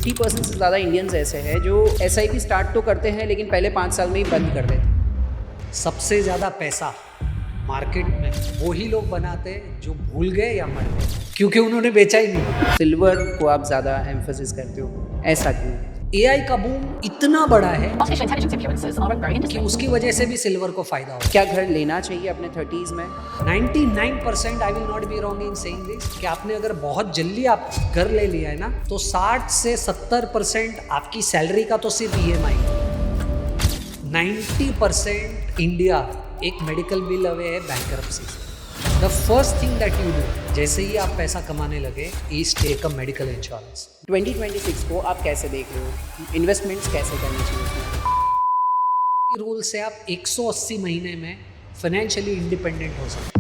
50% से ज़्यादा इंडियंस ऐसे हैं जो SIP स्टार्ट तो करते हैं लेकिन पहले 5 साल में ही बंद कर देते। सबसे ज़्यादा पैसा मार्केट में वही लोग बनाते हैं जो भूल गए या मर गए, क्योंकि उन्होंने बेचा ही नहीं। सिल्वर को आप ज़्यादा एम्फोसिस करते हो, ऐसा क्यों? AI का बूम इतना बड़ा है Artificial intelligence appearances are a growing कि industry. उसकी वजह से भी सिल्वर को फायदा हो। क्या घर लेना चाहिए अपने 30s में? 99% I will not be wrong in saying this कि आपने अगर बहुत जल्दी आप घर ले लिया है ना, तो 60 से 70% आपकी सैलरी का तो सिर्फ EMI, 90% इंडिया एक मेडिकल बिल अवे है बैंकरप्सी से। The first thing that you do जैसे ही आप पैसा कमाने लगे is take a medical insurance. 2026 को आप कैसे देख रहे हो? इन्वेस्टमेंट्स कैसे करनी चाहिए उसमें? रूल से आप 180 महीने में फाइनेंशियली इंडिपेंडेंट हो सकते हैं।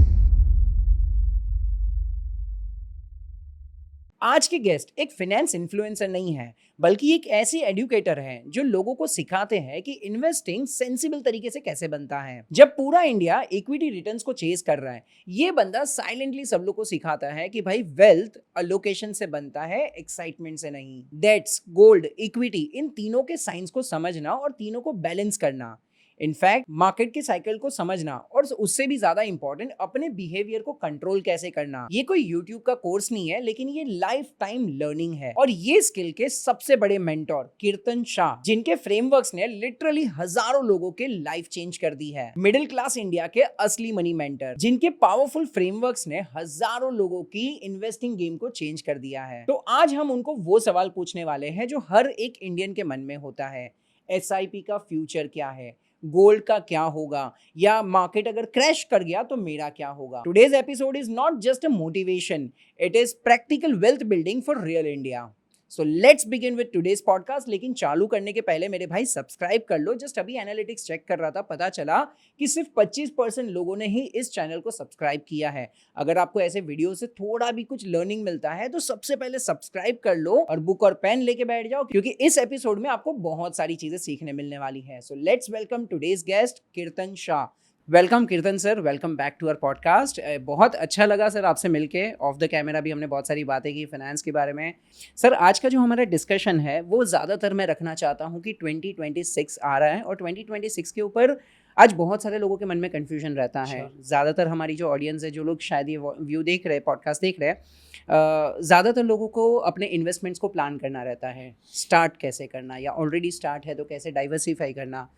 आज के गेस्ट एक फाइनेंस इन्फ्लुएंसर नहीं है, बल्कि एक ऐसी एडुकेटर है जो लोगों को सिखाते हैं कि इन्वेस्टिंग सेंसिबल तरीके से कैसे बनता है। जब पूरा इंडिया इक्विटी रिटर्न्स को चेज कर रहा है, ये बंदा साइलेंटली सब लोग को सिखाता है कि भाई वेल्थ अलोकेशन से बनता है, एक्साइटमेंट से नहीं। डेट्स, गोल्ड, इक्विटी, इन तीनों के साइंस को समझना और तीनों को बैलेंस करना, इनफैक्ट मार्केट के साइकिल को समझना और उससे भी ज्यादा इंपॉर्टेंट अपने बिहेवियर को कंट्रोल कैसे करना, ये कोई यूट्यूब का कोर्स नहीं है, लेकिन ये लाइफ टाइम लर्निंग है। और ये स्किल के सबसे बड़े मेंटोर कीर्तन शाह, जिनके फ्रेमवर्क्स ने लिटरली हजारों लोगों के लाइफ चेंज कर दी है। मिडिल क्लास इंडिया के असली मनी मेंटर, जिनके पावरफुल फ्रेमवर्क्स ने हजारों लोगों की इन्वेस्टिंग गेम को चेंज कर दिया है। तो आज हम उनको वो सवाल पूछने वाले हैं जो हर एक इंडियन के मन में होता है। SIP का फ्यूचर क्या है? गोल्ड का क्या होगा? या मार्केट अगर क्रैश कर गया तो मेरा क्या होगा? Today's episode is not just a motivation, it is practical wealth building for real India. So let's begin with today's podcast. लेकिन चालू करने के पहले मेरे भाई सब्सक्राइब कर लो। जस्ट अभी एनालिटिक्स चेक कर रहा था, पता चला कि सिर्फ 25% लोगों ने ही इस चैनल को सब्सक्राइब किया है। अगर आपको ऐसे वीडियो से थोड़ा भी कुछ लर्निंग मिलता है तो सबसे पहले सब्सक्राइब कर लो और बुक और पेन लेके बैठ जाओ, क्योंकि इस एपिसोड में आपको बहुत सारी चीजें सीखने मिलने वाली है। So let's welcome today's guest Kirtan Shah. Welcome Kirtan sir, welcome back to our podcast. बहुत अच्छा लगा सर आपसे मिलके। ऑफ द कैमरा भी हमने बहुत सारी बातें की फाइनेंस के बारे में। सर आज का जो हमारा डिस्कशन है वो ज़्यादातर मैं रखना चाहता हूँ कि 2026 आ रहा है और 2026 के ऊपर आज बहुत सारे लोगों के मन में कन्फ्यूजन रहता है। ज़्यादातर हमारी जो ऑडियंस है, जो लोग शायद ये व्यू देख रहे हैं, पॉडकास्ट देख रहे हैं, ज़्यादातर लोगों को अपने इन्वेस्टमेंट्स को प्लान करना रहता है। स्टार्ट कैसे करना, या ऑलरेडी स्टार्ट है तो कैसे डाइवर्सिफाई करना।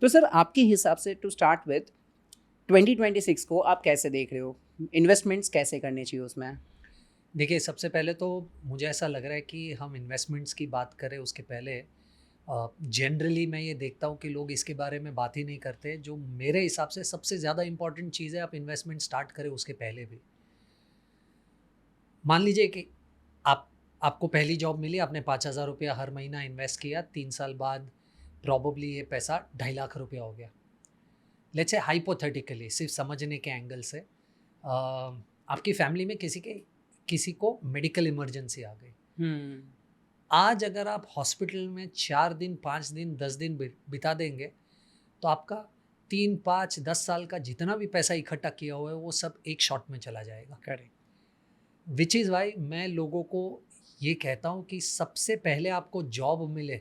तो सर आपके हिसाब से टू स्टार्ट विथ 2026 को आप कैसे देख रहे हो? इन्वेस्टमेंट्स कैसे करने चाहिए उसमें? देखिए, सबसे पहले तो मुझे ऐसा लग रहा है कि हम इन्वेस्टमेंट्स की बात करें उसके पहले जनरली मैं ये देखता हूँ कि लोग इसके बारे में बात ही नहीं करते। जो मेरे हिसाब से सबसे ज़्यादा इम्पॉर्टेंट चीज़ है, आप इन्वेस्टमेंट स्टार्ट करें उसके पहले भी। मान लीजिए कि आपको पहली जॉब मिली, आपने 5,000 रुपया हर महीना इन्वेस्ट किया, 3 साल बाद प्रॉबली ये पैसा 2.5 लाख रुपया हो गया। लेट्स से हाइपोथेटिकली, सिर्फ समझने के एंगल से, आपकी फैमिली में किसी को मेडिकल इमरजेंसी आ गई। आज अगर आप हॉस्पिटल में 4 दिन, 5 दिन, 10 दिन बिता देंगे तो आपका 3, 5, 10 साल का जितना भी पैसा इकट्ठा किया हुआ है वो सब एक शॉट में चला जाएगा। करेक्ट। विच इज़ वाई मैं लोगों को ये कहता हूँ कि सबसे पहले आपको जॉब मिले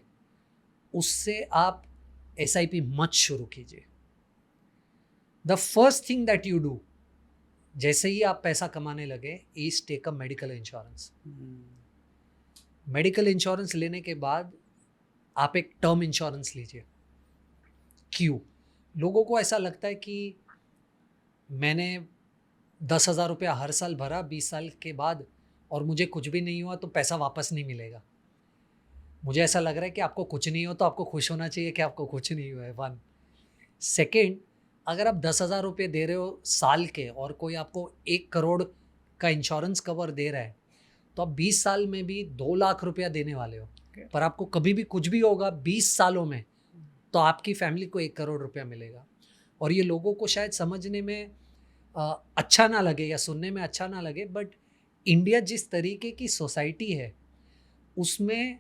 उससे आप SIP मत शुरू कीजिए। The first thing that you do जैसे ही आप पैसा कमाने लगे is take a medical insurance. Medical insurance लेने के बाद आप एक टर्म इंश्योरेंस लीजिए। क्यों? लोगों को ऐसा लगता है कि मैंने 10,000 रुपया हर साल भरा 20 साल के बाद और मुझे कुछ भी नहीं हुआ तो पैसा वापस नहीं मिलेगा। मुझे ऐसा लग रहा है कि आपको कुछ नहीं हो तो आपको खुश होना चाहिए कि आपको कुछ नहीं हुआ है। 1 सेकेंड, अगर आप 10,000 रुपये दे रहे हो साल के और कोई आपको 1 करोड़ का इंश्योरेंस कवर दे रहा है तो आप 20 साल में भी 2 लाख रुपया देने वाले हो। पर आपको कभी भी कुछ भी होगा 20 सालों में तो आपकी फैमिली को 1 करोड़ रुपया मिलेगा। और ये लोगों को शायद समझने में अच्छा ना लगे या सुनने में अच्छा ना लगे, बट इंडिया जिस तरीके की सोसाइटी है उसमें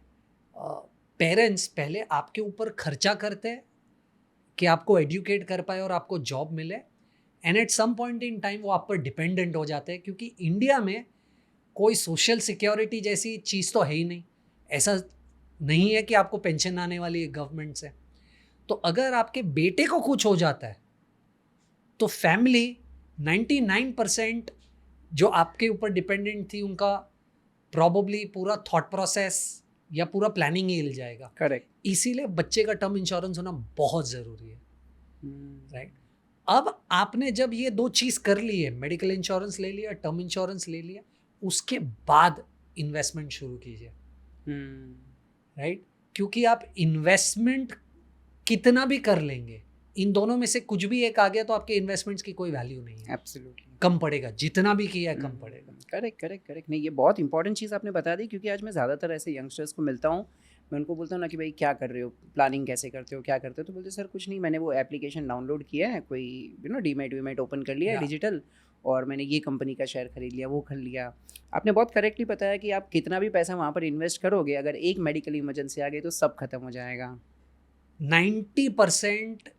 पेरेंट्स पहले आपके ऊपर खर्चा करते हैं कि आपको एडुकेट कर पाए और आपको जॉब मिले, and at some point in time वो आप पर डिपेंडेंट हो जाते हैं, क्योंकि इंडिया में कोई सोशल सिक्योरिटी जैसी चीज़ तो है ही नहीं। ऐसा नहीं है कि आपको पेंशन आने वाली है गवर्नमेंट से। तो अगर आपके बेटे को कुछ हो जाता है तो फैमिली 99% जो आपके ऊपर डिपेंडेंट थी उनका प्रॉबली पूरा थॉट प्रोसेस या पूरा प्लानिंग ही हिल जाएगा। करेक्ट। इसीलिए बच्चे का टर्म इंश्योरेंस होना बहुत ज़रूरी है, राइट। अब आपने जब ये दो चीज़ कर ली है, मेडिकल इंश्योरेंस ले लिया, टर्म इंश्योरेंस ले लिया, उसके बाद इन्वेस्टमेंट शुरू कीजिए, राइट। क्योंकि आप इन्वेस्टमेंट कितना भी कर लेंगे, इन दोनों में से कुछ भी एक आ गया तो आपके इन्वेस्टमेंट्स की कोई वैल्यू नहीं है, एब्सोल्युटली कम पड़ेगा, जितना भी किया है कम पड़ेगा। Correct correct correct. नहीं, ये बहुत इंपॉर्टेंट चीज़ आपने बता दी, क्योंकि आज मैं ज़्यादातर ऐसे यंगस्टर्स को मिलता हूँ, मैं उनको बोलता हूँ ना कि भाई क्या कर रहे हो, प्लानिंग कैसे करते हो, क्या करते हो, तो बोलते सर कुछ नहीं, मैंने वो एप्लीकेशन डाउनलोड किया है, कोई डीमैट वीमैट ओपन कर लिया है Yeah. डिजिटल, और मैंने ये कंपनी का शेयर खरीद लिया, वो खरीद लिया। आपने बहुत करेक्टली बताया कि आप कितना भी पैसा वहाँ पर इन्वेस्ट करोगे, अगर एक मेडिकल इमरजेंसी आ गई तो सब खत्म हो जाएगा। 90%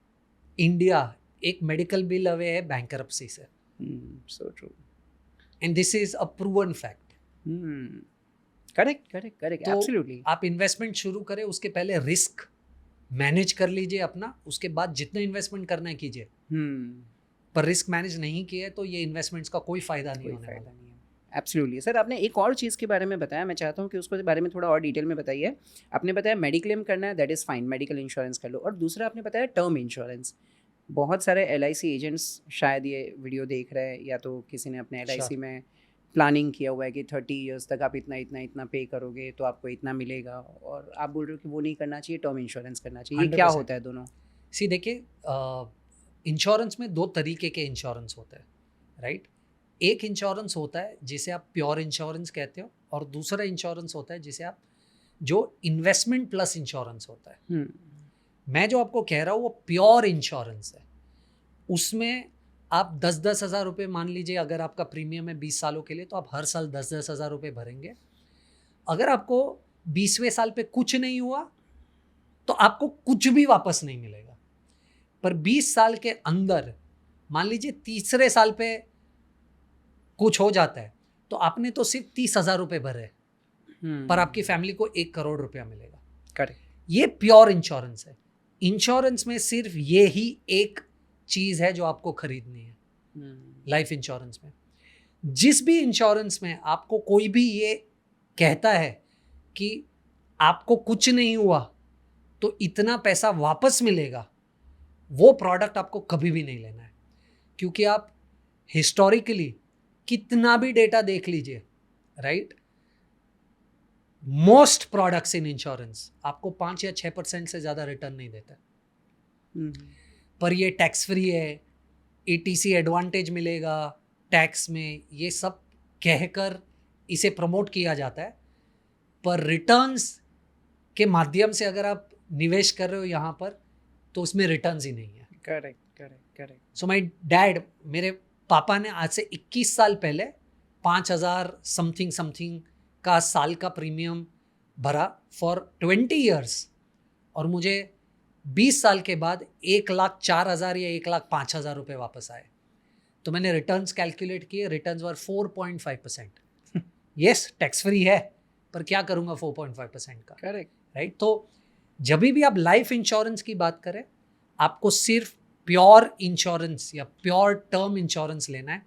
इंडिया एक मेडिकल बिल अवे है बैंकरप्सी से, so true. And this is a proven fact. Correct correct correct, तो एब्सोल्युटली। आप इन्वेस्टमेंट शुरू करें उसके पहले रिस्क मैनेज कर लीजिए अपना, उसके बाद जितना इन्वेस्टमेंट करना है कीजिए। पर रिस्क मैनेज नहीं किया है तो ये इन्वेस्टमेंट्स का कोई फायदा नहीं कोई होने फायदा वाला। नहीं है। एब्सोल्युटली सर, आपने एक और चीज़ के बारे में बताया, मैं चाहता हूँ कि उसको बारे में थोड़ा और डिटेल में बताइए। आपने बताया मेडिक्लेम करना है, that is fine, medical insurance कर लो, और दूसरा आपने बताया टर्म इंश्योरेंस। बहुत सारे LIC एजेंट्स शायद ये वीडियो देख रहे हैं, या तो किसी ने अपने LIC Sure. में प्लानिंग किया हुआ है कि 30 इयर्स तक आप इतना इतना इतना पे करोगे तो आपको इतना मिलेगा, और आप बोल रहे हो कि वो नहीं करना चाहिए, टर्म इंश्योरेंस करना चाहिए। ये क्या 100%. होता है दोनों? सी देखिए, इंश्योरेंस में दो तरीके के इंश्योरेंस होते हैं, राइट। एक इंश्योरेंस होता है जिसे आप प्योर इंश्योरेंस कहते हो, और दूसरा इंश्योरेंस होता है जिसे आप जो इन्वेस्टमेंट प्लस इंश्योरेंस होता है। मैं जो आपको कह रहा हूँ वो प्योर इंश्योरेंस है। उसमें आप 10-10 हज़ार रुपये, मान लीजिए अगर आपका प्रीमियम है 20 सालों के लिए, तो आप हर साल 10-10 हज़ार रुपये भरेंगे। अगर आपको 20वें साल पे कुछ नहीं हुआ तो आपको कुछ भी वापस नहीं मिलेगा। पर 20 साल के अंदर मान लीजिए तीसरे साल पे कुछ हो जाता है तो आपने तो सिर्फ 30,000 रुपये भरे, पर आपकी फैमिली को 1 करोड़ रुपया मिलेगा। करेक्ट। ये प्योर इंश्योरेंस है। इंश्योरेंस में सिर्फ ये ही एक चीज़ है जो आपको खरीदनी है लाइफ इंश्योरेंस में। जिस भी इंश्योरेंस में आपको कोई भी ये कहता है कि आपको कुछ नहीं हुआ तो इतना पैसा वापस मिलेगा, वो प्रोडक्ट आपको कभी भी नहीं लेना है। क्योंकि आप हिस्टोरिकली कितना भी डेटा देख लीजिए, right, most products in insurance आपको 5 या 6% से ज़्यादा रिटर्न नहीं देता। पर ये टैक्स फ्री है, ATC एडवांटेज मिलेगा टैक्स में, ये सब कहकर इसे प्रमोट किया जाता है। पर रिटर्न्स के माध्यम से अगर आप निवेश कर रहे हो यहाँ पर तो उसमें रिटर्न्स ही नहीं है। Correct correct correct. So my dad, मेरे पापा ने आज से 21 साल पहले 5,000 समथिंग का साल का प्रीमियम भरा फॉर 20 ईयर्स, और मुझे 20 साल के बाद 1,04,000 या 1,05,000 रुपये वापस आए। तो मैंने रिटर्न्स कैलकुलेट किए, रिटर्न्स वर 4.5%। यस, टैक्स फ्री है, पर क्या करूँगा 4.5% का, करेक्ट। राइट। तो जब भी आप लाइफ इंश्योरेंस की बात करें, आपको सिर्फ प्योर इंश्योरेंस या प्योर टर्म इंश्योरेंस लेना है,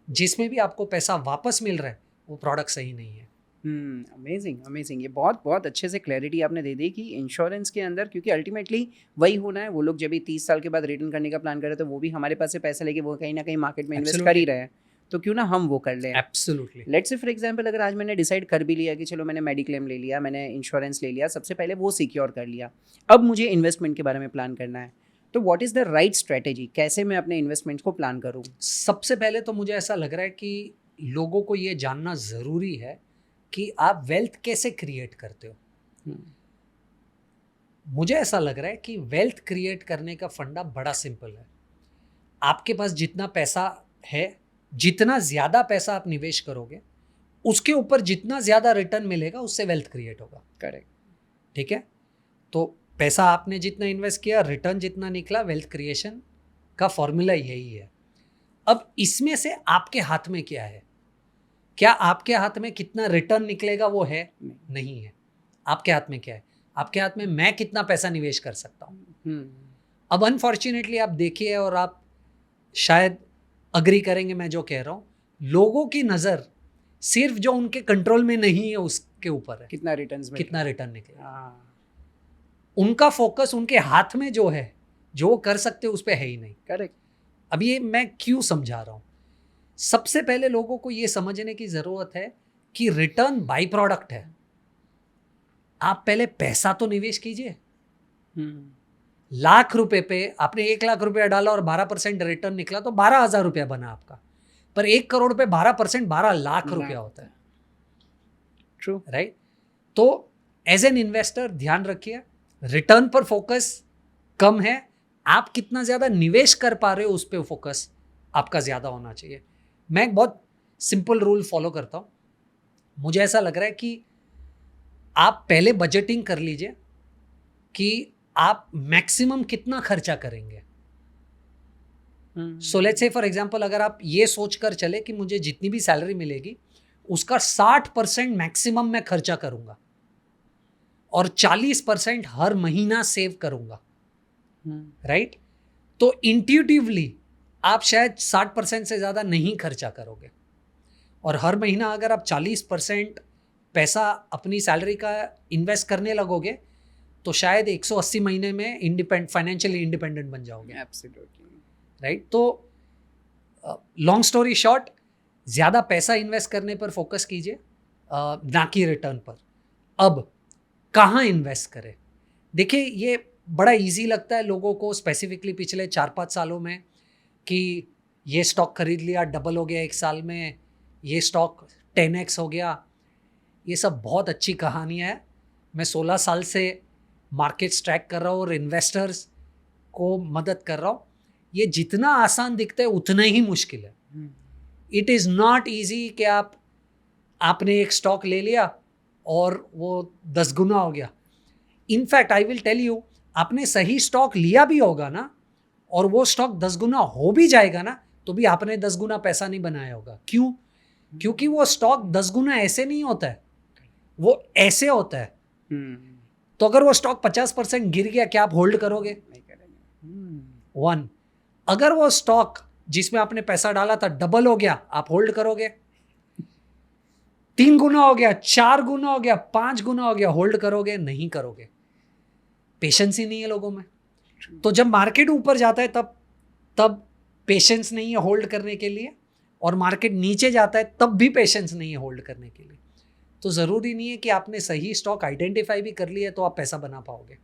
जिसमें भी आपको पैसा वापस मिल रहा है, वो प्रोडक्ट सही नहीं है। Amazing amazing. ये बहुत बहुत अच्छे से क्लैरिटी आपने दे दी कि इंश्योरेंस के अंदर, क्योंकि अल्टीमेटली वही होना है। वो लोग जब भी 30 साल के बाद रिटर्न करने का प्लान करें तो वो भी हमारे पास से पैसे लेके वो कहीं ना कहीं मार्केट में इन्वेस्ट कर ही रहे हैं, तो क्यों ना हम वो कर लें। Absolutely. Let's say for example, अगर आज मैंने डिसाइड कर भी लिया कि चलो मैंने मेडिक्लेम ले लिया, मैंने इंश्योरेंस ले लिया, सबसे पहले वो सिक्योर कर लिया, अब मुझे इन्वेस्टमेंट के बारे में प्लान करना है, तो what is the right strategy, कैसे मैं अपने इन्वेस्टमेंट को प्लान करूँ? सबसे पहले तो मुझे ऐसा लग रहा है कि लोगों को ये जानना ज़रूरी है कि आप वेल्थ कैसे क्रिएट करते हो। मुझे ऐसा लग रहा है कि वेल्थ क्रिएट करने का फंडा बड़ा सिंपल है। आपके पास जितना पैसा है, जितना ज़्यादा पैसा आप निवेश करोगे, उसके ऊपर जितना ज़्यादा रिटर्न मिलेगा, उससे वेल्थ क्रिएट होगा। करेक्ट। ठीक है, तो पैसा आपने जितना इन्वेस्ट किया, रिटर्न जितना निकला, वेल्थ क्रिएशन का फॉर्मूला यही है। अब इसमें से आपके हाथ में क्या है? क्या आपके हाथ में कितना रिटर्न निकलेगा वो है? नहीं है। आपके हाथ में क्या है? आपके हाथ में मैं कितना पैसा निवेश कर सकता हूँ। हम्म, अब अनफॉर्चुनेटली आप देखिए, और आप शायद अग्री करेंगे मैं जो कह रहा हूँ, लोगों की नज़र सिर्फ जो उनके कंट्रोल में नहीं है उसके ऊपर है, कितना रिटर्न्स में, कितना रिटर्न निकले। हाँ, उनका फोकस उनके हाथ में जो है, जो वो कर सकते उस पर है ही नहीं। करेक्ट। अब ये मैं क्यों समझा रहा हूँ, सबसे पहले लोगों को ये समझने की ज़रूरत है कि रिटर्न बाई प्रोडक्ट है। आप पहले पैसा तो निवेश कीजिए। ₹1,00,000 पे आपने 1,00,000 रुपया डाला और 12% रिटर्न निकला तो 12,000 रुपया बना आपका। पर 1 करोड़ पे 12% 12 लाख रुपया होता है। True, right? तो एज एन इन्वेस्टर ध्यान रखिए, रिटर्न पर फोकस कम है, आप कितना ज़्यादा निवेश कर पा रहे हो उस पर फोकस आपका ज़्यादा होना चाहिए। मैं एक बहुत सिंपल रूल फॉलो करता हूँ। मुझे ऐसा लग रहा है कि आप पहले बजटिंग कर लीजिए कि आप मैक्सिमम कितना खर्चा करेंगे। So let's say for example, अगर आप ये सोच कर चले कि मुझे जितनी भी सैलरी मिलेगी उसका 60% मैक्सिमम मैं खर्चा करूंगा और 40% हर महीना सेव करूंगा, राइट? तो इंट्यूटिवली आप शायद 60% से ज़्यादा नहीं खर्चा करोगे, और हर महीना अगर आप 40% पैसा अपनी सैलरी का इन्वेस्ट करने लगोगे तो शायद 180 महीने में फाइनेंशियली इंडिपेंडेंट बन जाओगे। Absolutely, right? तो लॉन्ग स्टोरी शॉर्ट, ज़्यादा पैसा इन्वेस्ट करने पर फोकस कीजिए, ना कि रिटर्न पर। अब कहाँ इन्वेस्ट करें? देखिए, ये बड़ा इजी लगता है लोगों को, स्पेसिफिकली पिछले 4-5 सालों में, कि ये स्टॉक खरीद लिया, डबल हो गया 1 साल में, ये स्टॉक 10x हो गया। ये सब बहुत अच्छी कहानियाँ है। मैं 16 साल से मार्केट्स ट्रैक कर रहा हूँ और इन्वेस्टर्स को मदद कर रहा हूँ। ये जितना आसान दिखता है उतना ही मुश्किल है। इट इज़ नॉट ईजी कि आपने एक स्टॉक ले लिया और वो 10 गुना हो गया। In fact I will tell you, आपने सही स्टॉक लिया भी होगा ना और वो स्टॉक 10 गुना हो भी जाएगा ना, तो भी आपने 10 गुना पैसा नहीं बनाया होगा। क्यों? क्योंकि वो स्टॉक 10 गुना ऐसे नहीं होता है, वो ऐसे होता है। तो अगर वो स्टॉक 50% गिर गया, क्या आप होल्ड करोगे? नहीं करेंगे। 1। अगर वो स्टॉक जिसमें आपने पैसा डाला था डबल हो गया, आप होल्ड करोगे? 3 गुना हो गया, 4 गुना हो गया, 5 गुना हो गया, होल्ड करोगे? नहीं करोगे। पेशेंस ही नहीं है लोगों में। तो जब मार्केट ऊपर जाता है तब पेशेंस नहीं है होल्ड करने के लिए, और मार्केट नीचे जाता है तब भी पेशेंस नहीं है होल्ड करने के लिए। तो ज़रूरी नहीं है कि आपने सही स्टॉक आइडेंटिफाई भी कर लिया तो आप पैसा बना पाओगे,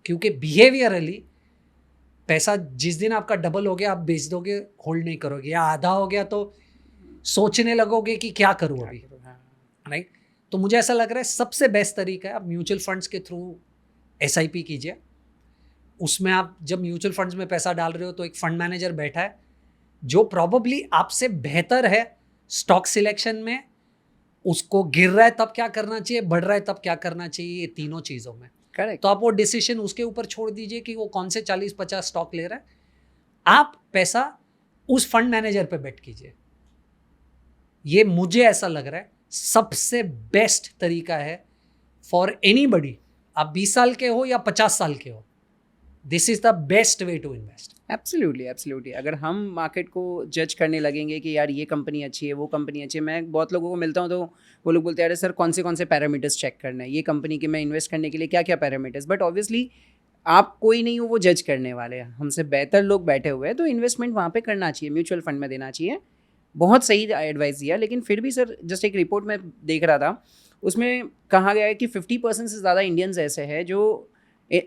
क्योंकि बिहेवियरली पैसा जिस दिन आपका डबल हो गया आप बेच दोगे, होल्ड नहीं करोगे, या आधा हो गया तो सोचने लगोगे कि क्या करूँ अभी, राइट? तो मुझे ऐसा लग रहा है सबसे बेस्ट तरीका है आप म्यूचुअल फंड्स के थ्रू SIP कीजिए। उसमें आप जब म्यूचुअल फंड्स में पैसा डाल रहे हो तो एक फंड मैनेजर बैठा है जो प्रॉबेबली आपसे बेहतर है स्टॉक सिलेक्शन में। उसको गिर रहा है तब क्या करना चाहिए, बढ़ रहा है तब क्या करना चाहिए, ये तीनों चीज़ों में। करेक्ट। तो आप वो डिसीजन उसके ऊपर छोड़ दीजिए कि वो कौन से 40-50 स्टॉक ले रहा है। आप पैसा उस फंड मैनेजर पे बेट कीजिए। ये मुझे ऐसा लग रहा है सबसे बेस्ट तरीका है फॉर एनीबडी। आप 20 साल के हो या 50 साल के हो, this is the best way to invest. Absolutely, absolutely. अगर हम मार्केट को जज करने लगेंगे कि यार ये कंपनी अच्छी है, वो कंपनी अच्छी है, मैं बहुत लोगों को मिलता हूँ तो वो लोग बोलते हैं अरे सर कौन से पैरामीटर्स चेक करना है, ये कंपनी के मैं इन्वेस्ट करने के लिए क्या क्या पैरामीटर्स। बट ऑब्वियसली आप कोई नहीं हो वो जज करने वाले, हमसे बेहतर लोग बैठे हुए हैं, तो इन्वेस्टमेंट वहाँ पे करना चाहिए, म्यूचुअल फंड में देना चाहिए। बहुत सही एडवाइस दिया। लेकिन फिर भी सर, जस्ट एक रिपोर्ट में देख रहा था, उसमें कहा गया है कि 50% से ज़्यादा इंडियंस ऐसे हैं जो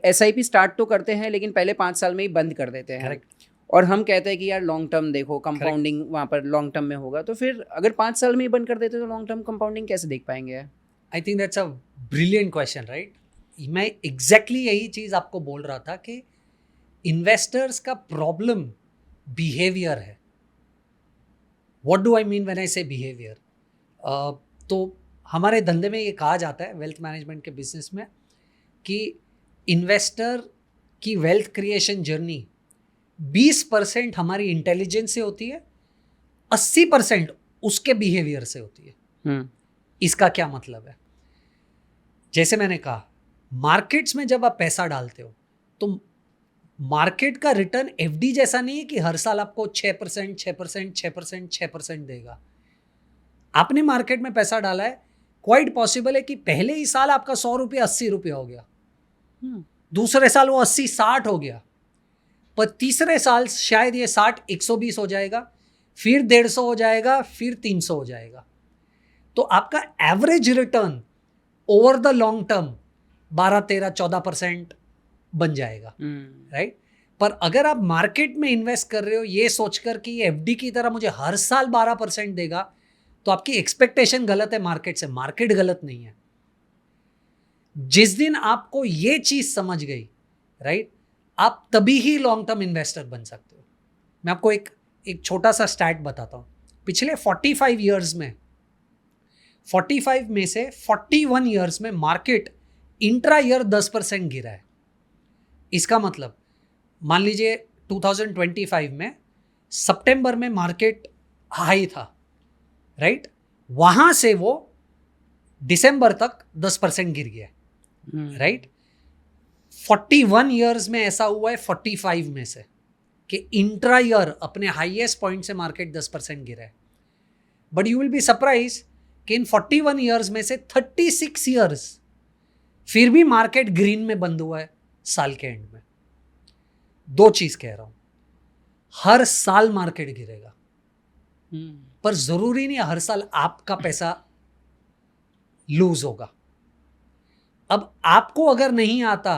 SIP स्टार्ट तो करते हैं लेकिन पहले 5 साल में ही बंद कर देते हैं। Correct. और हम कहते हैं कि यार लॉन्ग टर्म देखो, कंपाउंडिंग वहाँ पर लॉन्ग टर्म में होगा। तो फिर अगर 5 साल में ही बंद कर देते तो लॉन्ग टर्म कंपाउंडिंग कैसे देख पाएंगे? I think that's a brilliant question, right? मैं एग्जैक्टली यही चीज़ आपको बोल रहा था कि इन्वेस्टर्स का प्रॉब्लम बिहेवियर है। What do I mean when I से बिहेवियर? तो हमारे धंधे में ये कहा जाता है, वेल्थ मैनेजमेंट के बिजनेस में, कि इन्वेस्टर की वेल्थ क्रिएशन जर्नी 20% हमारी इंटेलिजेंस से होती है, 80% उसके बिहेवियर से होती है। इसका क्या मतलब है? जैसे मैंने कहा, मार्केट्स में जब आप पैसा डालते हो तो मार्केट का रिटर्न एफडी जैसा नहीं है कि हर साल आपको 6%, 6%, 6%, 6% देगा। आपने मार्केट में पैसा डाला है, क्वाइट पॉसिबल है कि पहले ही साल आपका 100 रुपये 80 रुपये हो गया, दूसरे साल वो 80 60 हो गया, पर तीसरे साल शायद ये 60 120 हो जाएगा, फिर 150 हो जाएगा, फिर 300 हो जाएगा। तो आपका average return over the long term 12, 13, 14% बन जाएगा, राइट। पर अगर आप मार्केट में इन्वेस्ट कर रहे हो ये सोचकर कि ये एफडी की तरह मुझे हर साल 12% देगा, तो आपकी एक्सपेक्टेशन गलत है मार्केट से, मार्केट गलत नहीं है। जिस दिन आपको ये चीज समझ गई, राइट, आप तभी ही लॉन्ग टर्म इन्वेस्टर बन सकते हो। मैं आपको एक छोटा सा स्टैट बताता हूं। पिछले 45 ईयर्स में 45 में से 41 ईयर्स में मार्केट इंट्रा ईयर 10% गिरा है। इसका मतलब मान लीजिए 2025 में सितंबर में मार्केट हाई था, राइट, वहां से वो दिसंबर तक 10% गिर गया, राइट। 41 ईयर्स में ऐसा हुआ है 45 में से कि इंट्रा ईयर अपने हाईएस्ट पॉइंट से मार्केट 10% गिरा है। But you will be surprise कि इन 41 ईयर्स में से 36 ईयर्स फिर भी मार्केट ग्रीन में बंद हुआ है साल के एंड में। दो चीज कह रहा हूं, हर साल मार्केट गिरेगा, पर जरूरी नहीं हर साल आपका पैसा लूज होगा। अब आपको अगर नहीं आता,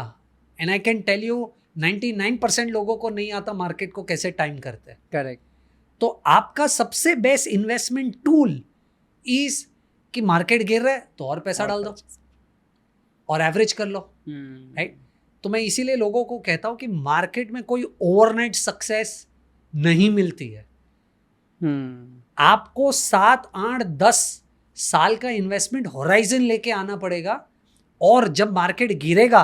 and I can tell you 99% लोगों को नहीं आता मार्केट को कैसे टाइम करते हैं, करेक्ट, तो आपका सबसे बेस्ट इन्वेस्टमेंट टूल इज कि मार्केट गिर रहा है तो और पैसा डाल दो और एवरेज कर लो, राइट। तो मैं इसीलिए लोगों को कहता हूं कि मार्केट में कोई ओवरनाइट सक्सेस नहीं मिलती है। आपको 7, 8, 10 साल का इन्वेस्टमेंट होराइजन लेके आना पड़ेगा, और जब मार्केट गिरेगा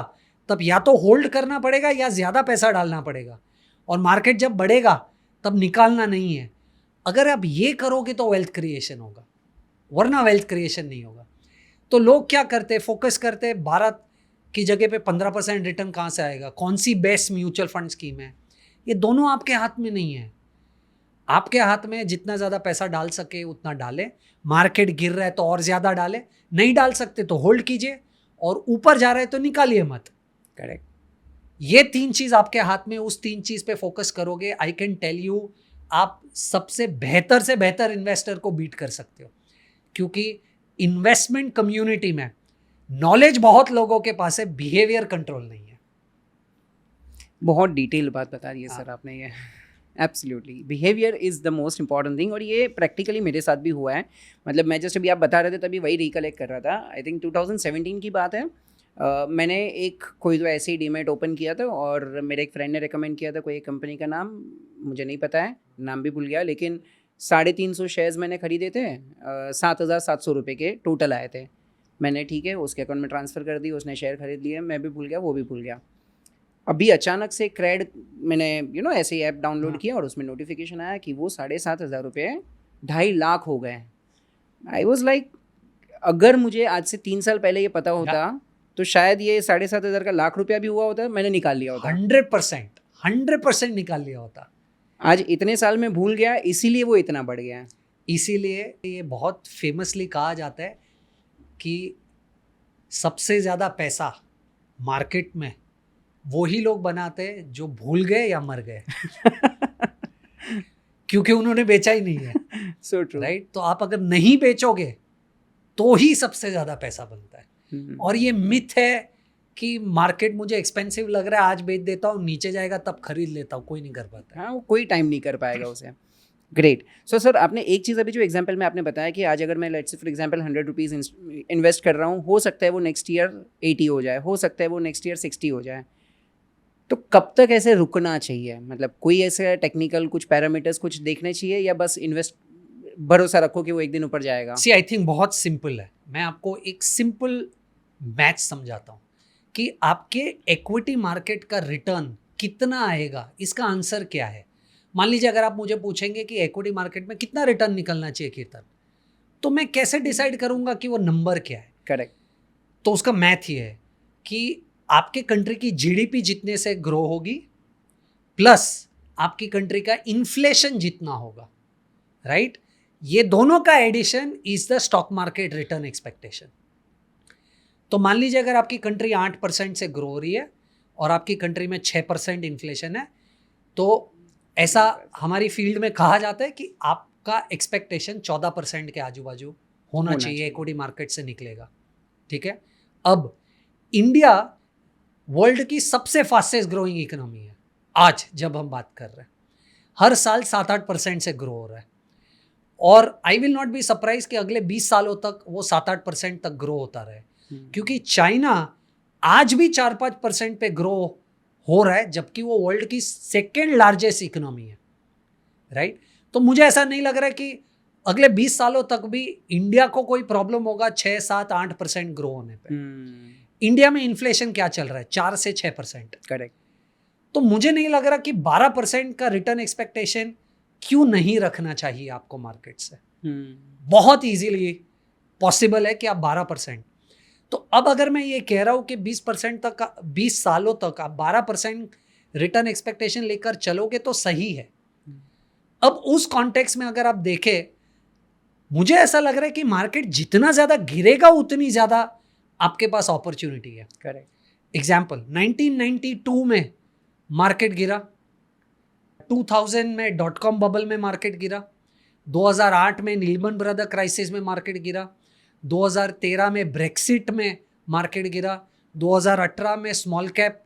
तब या तो होल्ड करना पड़ेगा या ज्यादा पैसा डालना पड़ेगा, और मार्केट जब बढ़ेगा तब निकालना नहीं है। अगर आप ये करोगे तो वेल्थ क्रिएशन होगा, वरना वेल्थ क्रिएशन नहीं होगा। तो लोग क्या करते, फोकस करते 12 की जगह पे 15% रिटर्न कहाँ से आएगा, कौन सी बेस्ट म्यूचुअल फंड स्कीम है। ये दोनों आपके हाथ में नहीं है। आपके हाथ में जितना ज़्यादा पैसा डाल सके उतना डालें, मार्केट गिर रहा है तो और ज़्यादा डालें, नहीं डाल सकते तो होल्ड कीजिए, और ऊपर जा रहा है तो निकालिए मत। करेक्ट। ये 3 चीज़ आपके हाथ में, उस 3 चीज़ पे फोकस करोगे, आई कैन टेल यू आप सबसे बेहतर से बेहतर इन्वेस्टर को बीट कर सकते हो। क्योंकि इन्वेस्टमेंट कम्युनिटी में नॉलेज बहुत लोगों के पास है, बिहेवियर कंट्रोल नहीं है। बहुत डिटेल बात बता दी है सर आपने ये। Absolutely, behaviour is the most important thing, और ये प्रैक्टिकली मेरे साथ भी हुआ है। मतलब मैं जस्ट अभी आप बता रहे थे तभी वही रिकलेक्ट कर रहा था। आई थिंक 2017 की बात है। मैंने एक कोई तो ऐसे ही डीमेट ओपन किया था, और मेरे एक फ्रेंड ने रिकमेंड किया था कोई एक कंपनी का नाम मुझे नहीं पता है, नाम भी भूल गया, लेकिन 350 शेयर्स मैंने खरीदे थे, 7,700 रुपये के टोटल आए थे। मैंने ठीक है उसके अकाउंट में ट्रांसफ़र कर दी, उसने शेयर खरीद लिए, मैं भी भूल गया, वो भी भूल गया। अभी अचानक से क्रेड मैंने ऐसे ही ऐप डाउनलोड किया, और उसमें नोटिफिकेशन आया कि वो 7,500 रुपये 2.5 लाख हो गए। आई वॉज लाइक, अगर मुझे आज से 3 साल पहले ये पता होता तो शायद ये 7,500 का लाख रुपया भी हुआ होता, मैंने निकाल लिया होता। 100% निकाल लिया होता। आज इतने साल में भूल गया, इसीलिए वो इतना बढ़ गया है। इसीलिए ये बहुत फेमसली कहा जाता है कि सबसे ज़्यादा पैसा मार्केट में वही लोग बनाते हैं जो भूल गए या मर गए क्योंकि उन्होंने बेचा ही नहीं है। So true, right. तो आप अगर नहीं बेचोगे तो ही सबसे ज़्यादा पैसा बनता है। और ये मिथ है कि मार्केट मुझे एक्सपेंसिव लग रहा है, आज बेच देता हूँ, नीचे जाएगा तब खरीद लेता हूँ, कोई नहीं कर पाता। हाँ, वो कोई टाइम नहीं कर पाएगा उसे। ग्रेट। सो सर, आपने एक चीज़ अभी जो एग्जांपल में आपने बताया कि आज अगर मैं let's say for example 100 rupees invest कर रहा हूँ, हो सकता है वो नेक्स्ट ईयर 80 हो जाए, हो सकता है वो नेक्स्ट ईयर 60 हो जाए, तो कब तक ऐसे रुकना चाहिए? मतलब कोई ऐसे टेक्निकल कुछ पैरामीटर्स कुछ देखने चाहिए, या बस इन्वेस्ट भरोसा रखो कि वो एक दिन ऊपर जाएगा? सी, आई थिंक बहुत सिंपल है। मैं आपको एक सिंपल मैथ समझाता हूँ कि आपके इक्विटी मार्केट का रिटर्न कितना आएगा, इसका आंसर क्या है। मान लीजिए अगर आप मुझे पूछेंगे कि इक्विटी मार्केट में कितना रिटर्न निकलना चाहिए कीर्तन, तो मैं कैसे डिसाइड करूंगा कि वो नंबर क्या है? करेक्ट। तो उसका मैथ ही है कि आपके कंट्री की जीडीपी जितने से ग्रो होगी प्लस आपकी कंट्री का इन्फ्लेशन जितना होगा, राइट, ये दोनों का addition is the stock market return expectation. तो मान लीजिए अगर आपकी कंट्री 8% से ग्रो हो रही है और आपकी कंट्री में 6% इन्फ्लेशन है, तो ऐसा हमारी फील्ड में कहा जाता है कि आपका एक्सपेक्टेशन 14% के आजू बाजू होना चाहिए इक्विटी मार्केट से निकलेगा, ठीक है। अब इंडिया वर्ल्ड की सबसे फास्टेस्ट ग्रोइंग इकोनॉमी है आज जब हम बात कर रहे हैं, हर साल 7-8% से ग्रो हो रहा है और I will not be surprise कि अगले 20 सालों तक वो 7-8% तक ग्रो होता रहे, क्योंकि चाइना आज भी 4-5% पे ग्रो हो रहा है जबकि वो वर्ल्ड की सेकेंड लार्जेस्ट इकोनॉमी है, राइट। तो मुझे ऐसा नहीं लग रहा है कि अगले 20 सालों तक भी इंडिया को कोई प्रॉब्लम होगा 6-7-8% ग्रो होने पे। इंडिया में इन्फ्लेशन क्या चल रहा है, 4 से 6%, करेक्ट। तो मुझे नहीं लग रहा कि 12% का रिटर्न एक्सपेक्टेशन क्यों नहीं रखना चाहिए आपको मार्केट से। बहुत इजीली पॉसिबल है कि आप 12%, तो अब अगर मैं ये कह रहा हूं कि 20% तक 20 सालों तक आप 12% रिटर्न एक्सपेक्टेशन लेकर चलोगे तो सही है। अब उस कॉन्टेक्स्ट में अगर आप देखें, मुझे ऐसा लग रहा है कि मार्केट जितना ज्यादा गिरेगा उतनी ज्यादा आपके पास अपॉर्चुनिटी है। करेक्ट। एग्जाम्पल 1992 में मार्केट गिरा, 2000 में .com बबल में मार्केट गिरा, 2008 में नीलमन ब्रदर क्राइसिस में मार्केट गिरा, 2013 में ब्रेक्सिट में मार्केट गिरा, 2018 में स्मॉल कैप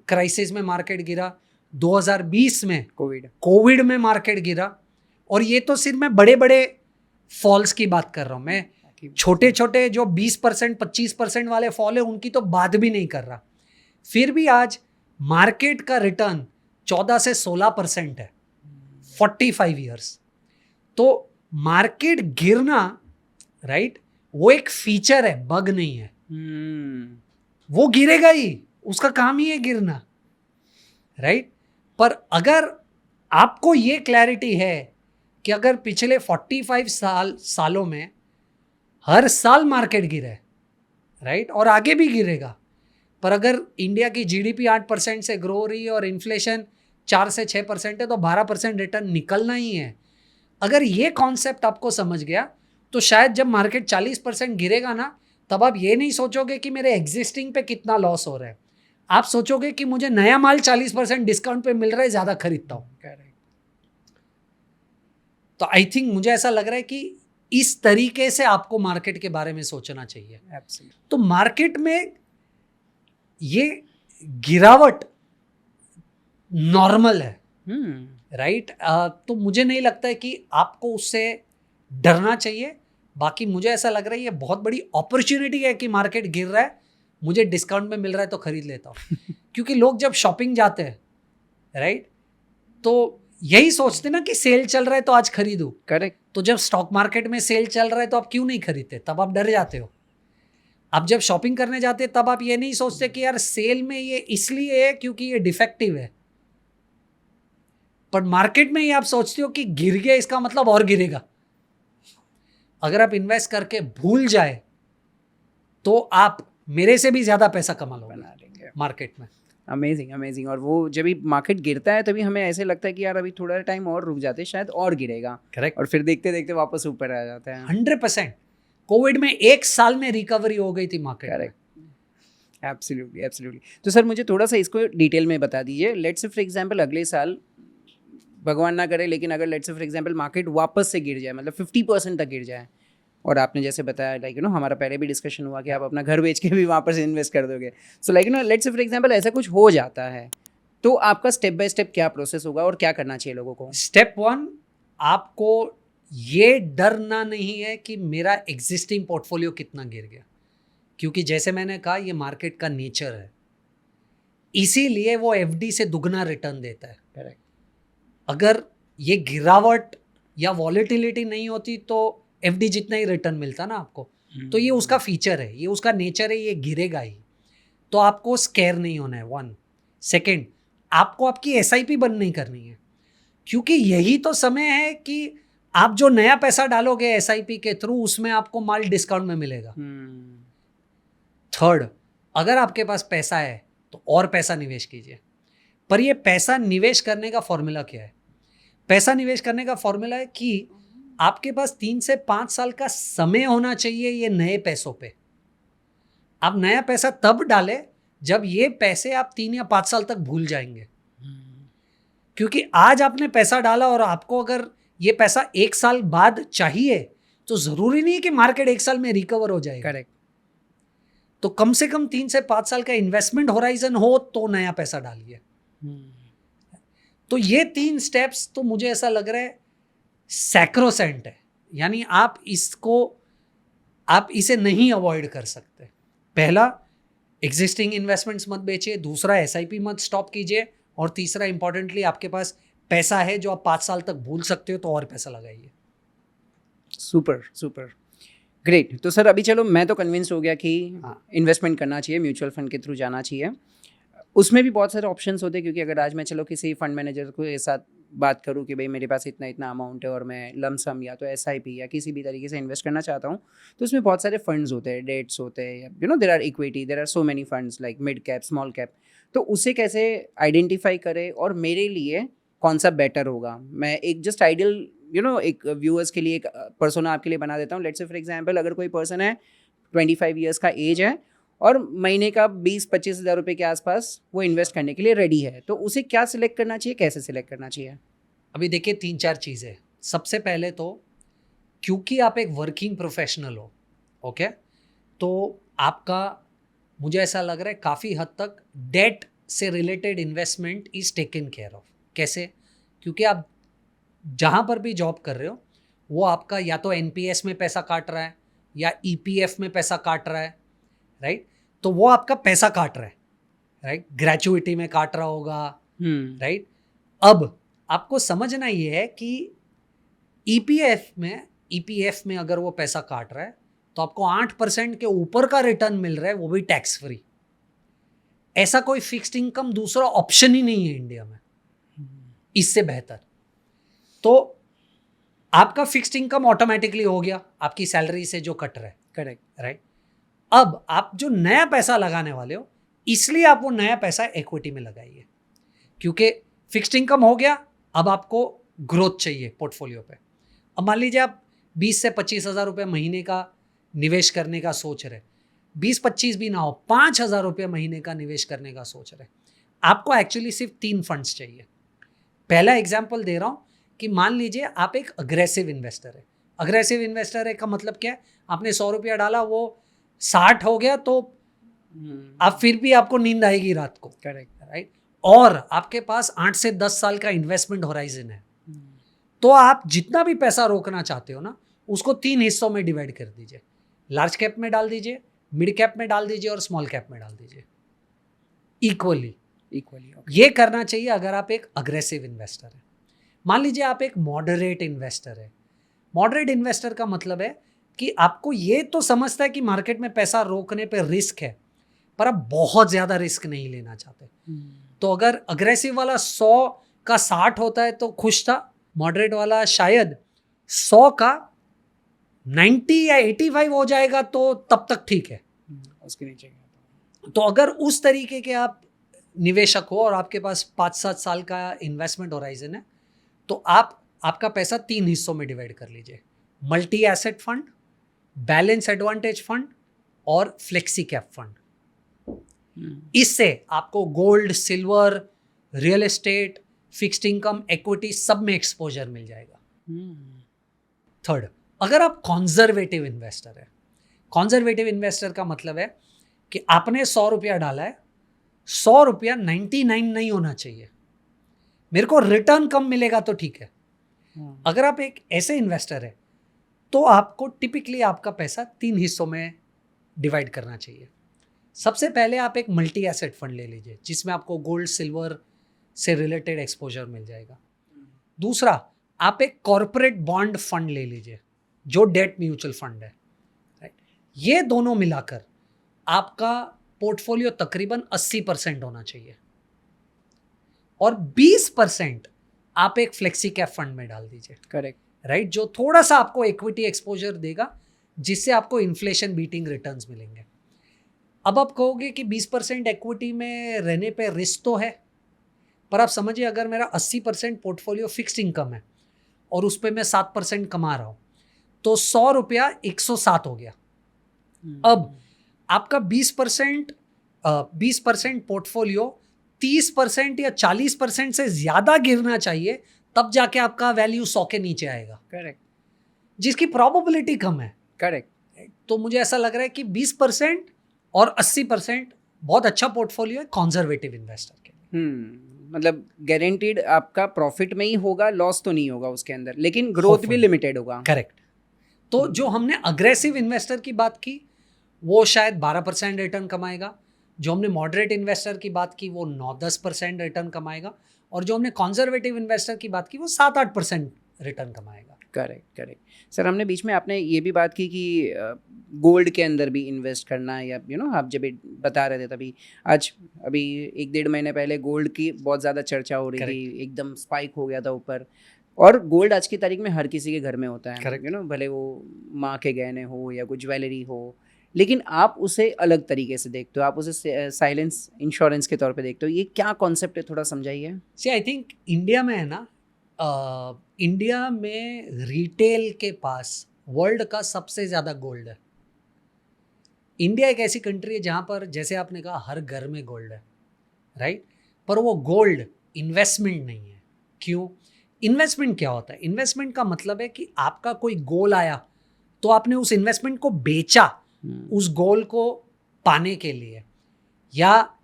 क्राइसिस में मार्केट गिरा, 2020 में कोविड में मार्केट गिरा। और ये तो सिर्फ मैं बड़े बड़े फॉल्स की बात कर रहा हूँ, मैं छोटे छोटे जो 20% 25% वाले फॉल है उनकी तो बात भी नहीं कर रहा। फिर भी आज मार्केट का रिटर्न 14 से 16% है 45 ईयर्स। तो मार्केट गिरना, राइट, वो एक फीचर है, बग नहीं है। वो गिरेगा ही, उसका काम ही है गिरना, राइट। पर अगर आपको ये क्लैरिटी है कि अगर पिछले 45 सालों में हर साल मार्केट गिरे, राइट, और आगे भी गिरेगा, पर अगर इंडिया की जीडीपी 8% से ग्रो हो रही है और इन्फ्लेशन 4 से 6% है, तो 12% रिटर्न निकलना ही है। अगर ये कॉन्सेप्ट आपको समझ गया तो शायद जब मार्केट 40% गिरेगा ना, तब आप ये नहीं सोचोगे कि मेरे एग्जिस्टिंग पे कितना लॉस हो रहा है, आप सोचोगे कि मुझे नया माल 40% डिस्काउंट पे मिल रहा है, ज्यादा खरीदता हूं। तो आई थिंक मुझे ऐसा लग रहा है कि इस तरीके से आपको मार्केट के बारे में सोचना चाहिए। तो मार्केट में ये गिरावट नॉर्मल है, राइट। तो मुझे नहीं लगता है कि आपको उससे डरना चाहिए। बाकी मुझे ऐसा लग रहा है ये बहुत बड़ी अपॉर्चुनिटी है कि मार्केट गिर रहा है, मुझे डिस्काउंट में मिल रहा है तो खरीद लेता हूँ। क्योंकि लोग जब शॉपिंग जाते हैं, राइट, तो यही सोचते ना कि सेल चल रहा है तो आज खरीदूं। करेक्ट। तो जब स्टॉक मार्केट में सेल चल रहा है तो आप क्यों नहीं खरीदते, तब आप डर जाते हो। आप जब शॉपिंग करने जाते हैं तब आप ये नहीं सोचते कि यार सेल में ये इसलिए है क्योंकि ये डिफेक्टिव है, पर मार्केट में ही आप सोचते हो कि गिर गया इसका मतलब और गिरेगा। अगर आप इन्वेस्ट करके भूल जाए तो आप मेरे से भी ज्यादा पैसा कमा लोगे मार्केट में। Amazing amazing. और वो जब भी मार्केट गिरता है तभी हमें ऐसे लगता है कि यार अभी थोड़ा टाइम और रुक जाते, शायद और गिरेगा। करेक्ट। और फिर देखते देखते वापस ऊपर आ जाता है। 100%। कोविड में 1 साल में रिकवरी हो गई थी मार्केट। करेक्ट। Absolutely absolutely. तो सर मुझे थोड़ा सा इसको डिटेल में बता दीजिए। लेट्स से फॉर एग्जांपल अगले साल, भगवान ना करे, लेकिन अगर let's say for example market वापस से गिर जाए, मतलब 50% तक गिर जाए, और आपने जैसे बताया लाइक हमारा पहले भी डिस्कशन हुआ कि आप अपना घर बेच के भी वहाँ पर इन्वेस्ट कर दोगे। So like let's say for example ऐसा कुछ हो जाता है तो आपका स्टेप बाय स्टेप क्या प्रोसेस होगा और क्या करना चाहिए लोगों को? स्टेप 1, आपको ये डरना नहीं है कि मेरा एग्जिस्टिंग पोर्टफोलियो कितना गिर गया, क्योंकि जैसे मैंने कहा ये मार्केट का नेचर है, इसीलिए वो एफडी से दुगना रिटर्न देता है। करेक्ट। अगर ये गिरावट या वॉलेटिलिटी नहीं होती तो एफडी जितना ही रिटर्न मिलता ना आपको। तो ये उसका फीचर है, ये उसका नेचर है, ये गिरेगा ही। तो आपको स्केयर नहीं होना है, 1। सेकेंड, आपको आपकी एसआईपी बंद नहीं करनी है, क्योंकि यही तो समय है कि आप जो नया पैसा डालोगे एसआईपी के थ्रू, उसमें आपको माल डिस्काउंट में मिलेगा। 3rd, अगर आपके पास पैसा है तो और पैसा निवेश कीजिए, पर ये पैसा निवेश करने का फॉर्मूला क्या है? पैसा निवेश करने का फॉर्मूला है कि आपके पास 3 से 5 साल का समय होना चाहिए ये नए पैसों पे। आप नया पैसा तब डालें जब ये पैसे आप 3 या 5 साल तक भूल जाएंगे, क्योंकि आज आपने पैसा डाला और आपको अगर ये पैसा 1 साल बाद चाहिए तो जरूरी नहीं है कि मार्केट 1 साल में रिकवर हो जाएगा। करेक्ट। तो कम से कम 3 से 5 साल का इन्वेस्टमेंट होराइजन हो तो नया पैसा डालिए। तो ये 3 स्टेप्स तो मुझे ऐसा लग रहा है सैक्रोसेंट है, यानी आप इसे नहीं अवॉइड कर सकते। पहला, एग्जिस्टिंग इन्वेस्टमेंट्स मत बेचिए। दूसरा, एसआईपी मत स्टॉप कीजिए। और तीसरा, इंपॉर्टेंटली, आपके पास पैसा है जो आप 5 साल तक भूल सकते हो तो और पैसा लगाइए। Super super great. तो सर अभी चलो, मैं तो कन्विंस हो गया कि हाँ। इन्वेस्टमेंट करना चाहिए, म्यूचुअल फंड के थ्रू जाना चाहिए। उसमें भी बहुत सारे ऑप्शंस होते हैं, क्योंकि अगर आज मैं चलो किसी फंड मैनेजर के साथ बात करूं कि भाई मेरे पास इतना इतना अमाउंट है और मैं लमसम या तो एसआईपी या किसी भी तरीके से इन्वेस्ट करना चाहता हूं, तो उसमें बहुत सारे फंड्स होते हैं, डेट्स होते हैं, there are equity, there are so many funds like mid cap, small cap. तो उसे कैसे आइडेंटिफाई करें और मेरे लिए कौन सा बेटर होगा? मैं एक जस्ट आइडियल एक व्यूअर्स के लिए एक पर्सोना आपके लिए बना देता हूँ। लेट्स से फॉर एग्जांपल, अगर कोई पर्सन है 25 ईयर्स का एज है और महीने का 20-25 हज़ार रुपये के आसपास वो इन्वेस्ट करने के लिए रेडी है, तो उसे क्या सिलेक्ट करना चाहिए, कैसे सिलेक्ट करना चाहिए? अभी देखिए 3-4 चीज़ें। सबसे पहले तो क्योंकि आप एक वर्किंग प्रोफेशनल हो, ओके, तो आपका, मुझे ऐसा लग रहा है, काफ़ी हद तक डेट से related investment is taken care of. कैसे? क्योंकि आप जहाँ पर भी जॉब कर रहे हो वो आपका या तो एनपीएस में पैसा काट रहा है या ईपीएफ में पैसा काट रहा है, राइट? तो वो आपका पैसा काट रहा है, राइट? ग्रेचुइटी में काट रहा होगा, राइट? अब आपको समझना ये है कि ईपीएफ में अगर वो पैसा काट रहा है तो आपको 8% के ऊपर का रिटर्न मिल रहा है, वो भी टैक्स फ्री। ऐसा कोई फिक्स्ड इनकम दूसरा ऑप्शन ही नहीं है इंडिया में इससे बेहतर। तो आपका फिक्स्ड इनकम ऑटोमेटिकली हो गया आपकी सैलरी से जो कट रहा है, करेक्ट, राइट? अब आप जो नया पैसा लगाने वाले हो, इसलिए आप वो नया पैसा इक्विटी में लगाइए, क्योंकि फिक्स्ड इनकम हो गया, अब आपको ग्रोथ चाहिए पोर्टफोलियो पे। अब मान लीजिए आप 20 से 25 हज़ार रुपये महीने का निवेश करने का सोच रहे, 20-25 भी ना हो, 5,000 रुपये महीने का निवेश करने का सोच रहे, आपको एक्चुअली सिर्फ 3 फंड्स चाहिए। पहला एग्जाम्पल दे रहा हूँ कि मान लीजिए आप एक अग्रेसिव इन्वेस्टर है। अग्रेसिव इन्वेस्टर है का मतलब क्या है? आपने 100 रुपया डाला, वो 60 हो गया, तो आप फिर भी आपको नींद आएगी रात को, करेक्ट, राइट? और आपके पास 8 से 10 साल का इन्वेस्टमेंट होराइजन है, तो आप जितना भी पैसा रोकना चाहते हो ना, उसको 3 हिस्सों में डिवाइड कर दीजिए। लार्ज कैप में डाल दीजिए, मिड कैप में डाल दीजिए और स्मॉल कैप में डाल दीजिए इक्वली। ये करना चाहिए अगर आप एक अग्रेसिव इन्वेस्टर है। मान लीजिए आप एक मॉडरेट इन्वेस्टर है। मॉडरेट इन्वेस्टर का मतलब है कि आपको ये तो समझता है कि मार्केट में पैसा रोकने पे रिस्क है, पर आप बहुत ज्यादा रिस्क नहीं लेना चाहते। तो अगर अग्रेसिव वाला 100 का 60 होता है तो खुश था, मॉडरेट वाला शायद 100 का 90 या 85 हो जाएगा तो तब तक ठीक है, उसके नीचे। तो अगर उस तरीके के आप निवेशक हो और आपके पास 5-7 साल का इन्वेस्टमेंट होराइजन है, तो आपका पैसा 3 हिस्सों में डिवाइड कर लीजिए। Multi asset fund, balance advantage fund और फ्लेक्सी कैप फंड। इससे आपको gold, silver, real estate, fixed income, equity सब में एक्सपोजर मिल जाएगा। थर्ड, अगर आप कॉन्जर्वेटिव इन्वेस्टर है, कॉन्जर्वेटिव इन्वेस्टर का मतलब है कि आपने 100 रुपया डाला है, 100 रुपया 99 नहीं होना चाहिए, मेरे को रिटर्न कम मिलेगा तो ठीक है। अगर आप एक ऐसे इन्वेस्टर है तो आपको टिपिकली आपका पैसा 3 हिस्सों में डिवाइड करना चाहिए। सबसे पहले आप एक मल्टी एसेट फंड ले लीजिए जिसमें आपको गोल्ड, सिल्वर से रिलेटेड एक्सपोजर मिल जाएगा। दूसरा, आप एक कॉर्पोरेट बॉन्ड फंड ले लीजिए जो डेट म्यूचुअल फंड है, राइट? ये दोनों मिलाकर आपका पोर्टफोलियो तकरीबन 80% होना चाहिए और 20% आप एक फ्लेक्सी कैप फंड में डाल दीजिए, करेक्ट, राइट? जो थोड़ा सा आपको इक्विटी एक्सपोजर देगा जिससे आपको इन्फ्लेशन बीटिंग रिटर्न्स मिलेंगे। अब आप कहोगे कि 20% इक्विटी में रहने पे रिस्क तो है, पर आप समझिए अगर मेरा 80% पोर्टफोलियो फिक्स्ड इनकम है और उस पर मैं 7% कमा रहा हूँ, तो 100 रुपया 107 हो गया। अब आपका 20% पोर्टफोलियो 30% या 40% से ज्यादा गिरना चाहिए, तब जाके आपका वैल्यू 100 के नीचे आएगा, करेक्ट जिसकी प्रोबेबिलिटी कम है। करेक्ट। तो मुझे ऐसा लग रहा है कि 20% और 80% बहुत अच्छा पोर्टफोलियो है कंजर्वेटिव इन्वेस्टर के लिए। मतलब गारंटीड आपका प्रॉफिट में ही होगा, लॉस तो नहीं होगा उसके अंदर, लेकिन ग्रोथ भी Hopefully. लिमिटेड होगा। करेक्ट। तो जो हमने अग्रेसिव इन्वेस्टर की बात की वो शायद 12% रिटर्न कमाएगा, जो हमने मॉडरेट इन्वेस्टर की बात की वो 9-10% रिटर्न कमाएगा, और जो हमने कंजर्वेटिव इन्वेस्टर की बात की वो 7-8% रिटर्न कमाएगा। Correct correct. सर हमने बीच में आपने ये भी बात की कि गोल्ड के अंदर भी इन्वेस्ट करना, या आप जब बता रहे थे तभी, आज अभी 1-1.5 महीने पहले गोल्ड की बहुत ज़्यादा चर्चा हो रही थी, एकदम स्पाइक हो गया था ऊपर। और गोल्ड आज की तारीख में हर किसी के घर में होता है, भले वो माँ के गहने हो या कुछ ज्वेलरी हो, लेकिन आप उसे अलग तरीके से देखते हो, आप उसे साइलेंस इंश्योरेंस के तौर पे देखते हो। ये क्या कॉन्सेप्ट है, थोड़ा समझाइए। सी आई थिंक इंडिया में है ना, इंडिया में रिटेल के पास वर्ल्ड का सबसे ज़्यादा गोल्ड है। इंडिया एक ऐसी कंट्री है जहाँ पर, जैसे आपने कहा, हर घर में गोल्ड है, राइट? पर वो गोल्ड इन्वेस्टमेंट नहीं है। क्यों? इन्वेस्टमेंट क्या होता है? इन्वेस्टमेंट का मतलब है कि आपका कोई गोल आया तो आपने उस इन्वेस्टमेंट को बेचा उस गोल को पाने के लिए, या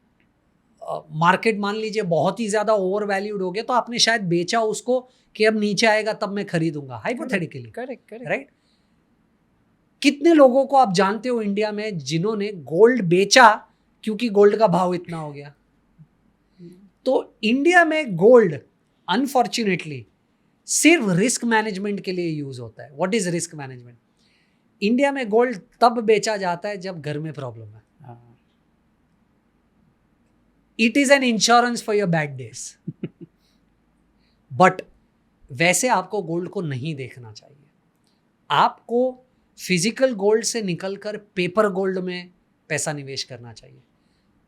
मार्केट मान लीजिए बहुत ही ज़्यादा ओवर वैल्यूड हो गया तो आपने शायद बेचा उसको कि अब नीचे आएगा तब मैं खरीदूंगा, हाइपोथेटिकली। Correct correct. राइट? कितने लोगों को आप जानते हो इंडिया में जिन्होंने गोल्ड बेचा क्योंकि गोल्ड का भाव इतना हो गया? तो इंडिया में गोल्ड अनफॉर्चुनेटली सिर्फ रिस्क मैनेजमेंट के लिए यूज होता है। What is risk management? India में गोल्ड तब बेचा जाता है जब घर में प्रॉब्लम है। It is an insurance for your bad days. But वैसे आपको गोल्ड को नहीं देखना चाहिए। आपको फिजिकल गोल्ड से निकलकर पेपर गोल्ड में पैसा निवेश करना चाहिए।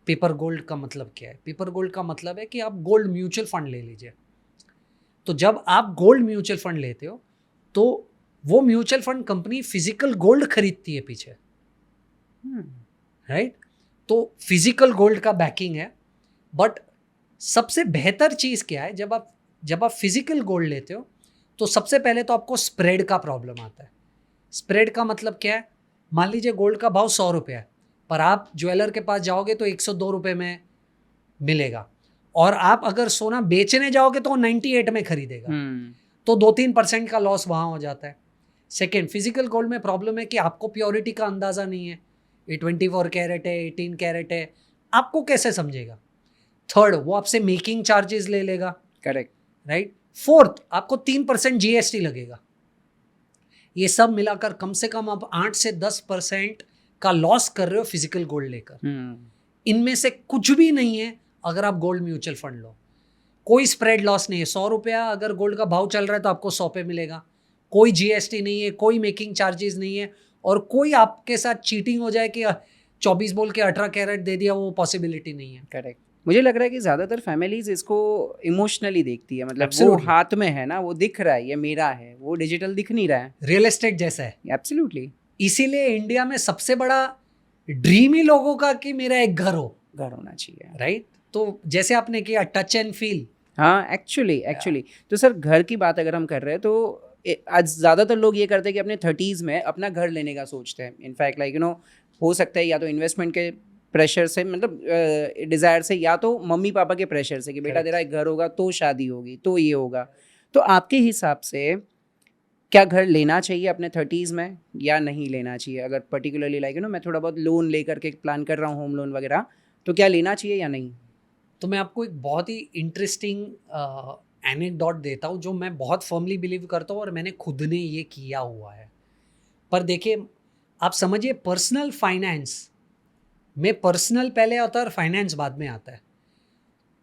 पेपर गोल्ड का मतलब क्या है? पेपर गोल्ड का मतलब है कि आप गोल्ड म्यूचुअल फंड ले लीजिए। तो जब आप गोल्ड म्यूचुअल फंड लेते हो तो वो mutual fund company physical gold खरीदती है पीछे, राइट? तो फिजिकल गोल्ड का बैकिंग है। बट सबसे बेहतर चीज़ क्या है? जब आप फिजिकल गोल्ड लेते हो तो सबसे पहले तो आपको स्प्रेड का प्रॉब्लम आता है। स्प्रेड का मतलब क्या है? मान लीजिए गोल्ड का भाव 100 रुपये है, पर आप ज्वेलर के पास जाओगे तो 102 रुपये में मिलेगा, और आप अगर सोना बेचने जाओगे तो 98 में खरीदेगा। तो 2-3% का लॉस वहाँ हो जाता है। सेकेंड, फिजिकल गोल्ड में प्रॉब्लम है कि आपको प्योरिटी का अंदाज़ा नहीं है। ये 24 कैरेट है, 18 कैरेट है, आपको कैसे समझेगा? थर्ड, वो आपसे मेकिंग चार्जेस ले लेगा। Correct, right? फोर्थ, आपको 3% जीएसटी लगेगा। ये सब मिलाकर कम से कम आप 8 से 10% का लॉस कर रहे हो फिजिकल गोल्ड लेकर। इनमें से कुछ भी नहीं है अगर आप गोल्ड म्यूचुअल फंड लो। कोई स्प्रेड लॉस नहीं है। 100 रुपया अगर गोल्ड का भाव चल रहा है तो आपको 100 पे मिलेगा। कोई जीएसटी नहीं है, कोई मेकिंग चार्जेस नहीं है, और कोई आपके साथ चीटिंग हो जाए कि 24 बोल के 18 कैरेट दे दिया, वो पॉसिबिलिटी नहीं है। करेक्ट। मुझे लग रहा है कि ज़्यादातर फैमिलीज इसको इमोशनली देखती है, मतलब वो Absolutely. हाथ में है ना, वो दिख रहा है, ये मेरा है, वो डिजिटल दिख नहीं रहा है। रियल एस्टेट जैसा है। एब्सोल्युटली। इसीलिए इंडिया में सबसे बड़ा ड्रीम ही लोगों का कि मेरा एक घर हो, घर होना चाहिए, राइट? तो जैसे आपने किया टच एंड फील। हाँ, एक्चुअली तो सर घर की बात अगर हम कर रहे हैं तो आज ज़्यादातर लोग ये करते हैं कि अपने 30s में अपना घर लेने का सोचते हैं। इनफैक्ट लाइक हो सकता है या तो इन्वेस्टमेंट के प्रेशर से, मतलब डिज़ायर से, या तो मम्मी पापा के प्रेशर से कि बेटा तेरा एक घर होगा तो शादी होगी तो ये होगा। तो आपके हिसाब से क्या घर लेना चाहिए अपने 30s में या नहीं लेना चाहिए? अगर पर्टिकुलरली लाइक मैं थोड़ा बहुत लोन लेकर के प्लान कर रहा हूँ, होम लोन वगैरह, तो क्या लेना चाहिए या नहीं? तो मैं आपको एक बहुत ही इंटरेस्टिंग एनेक्डोट देता हूँ जो मैं बहुत फर्मली बिलीव करता हूँ और मैंने खुद ने ये किया हुआ है। पर देखिए, आप समझिए, पर्सनल फाइनेंस में पर्सनल पहले आता है और फाइनेंस बाद में आता है।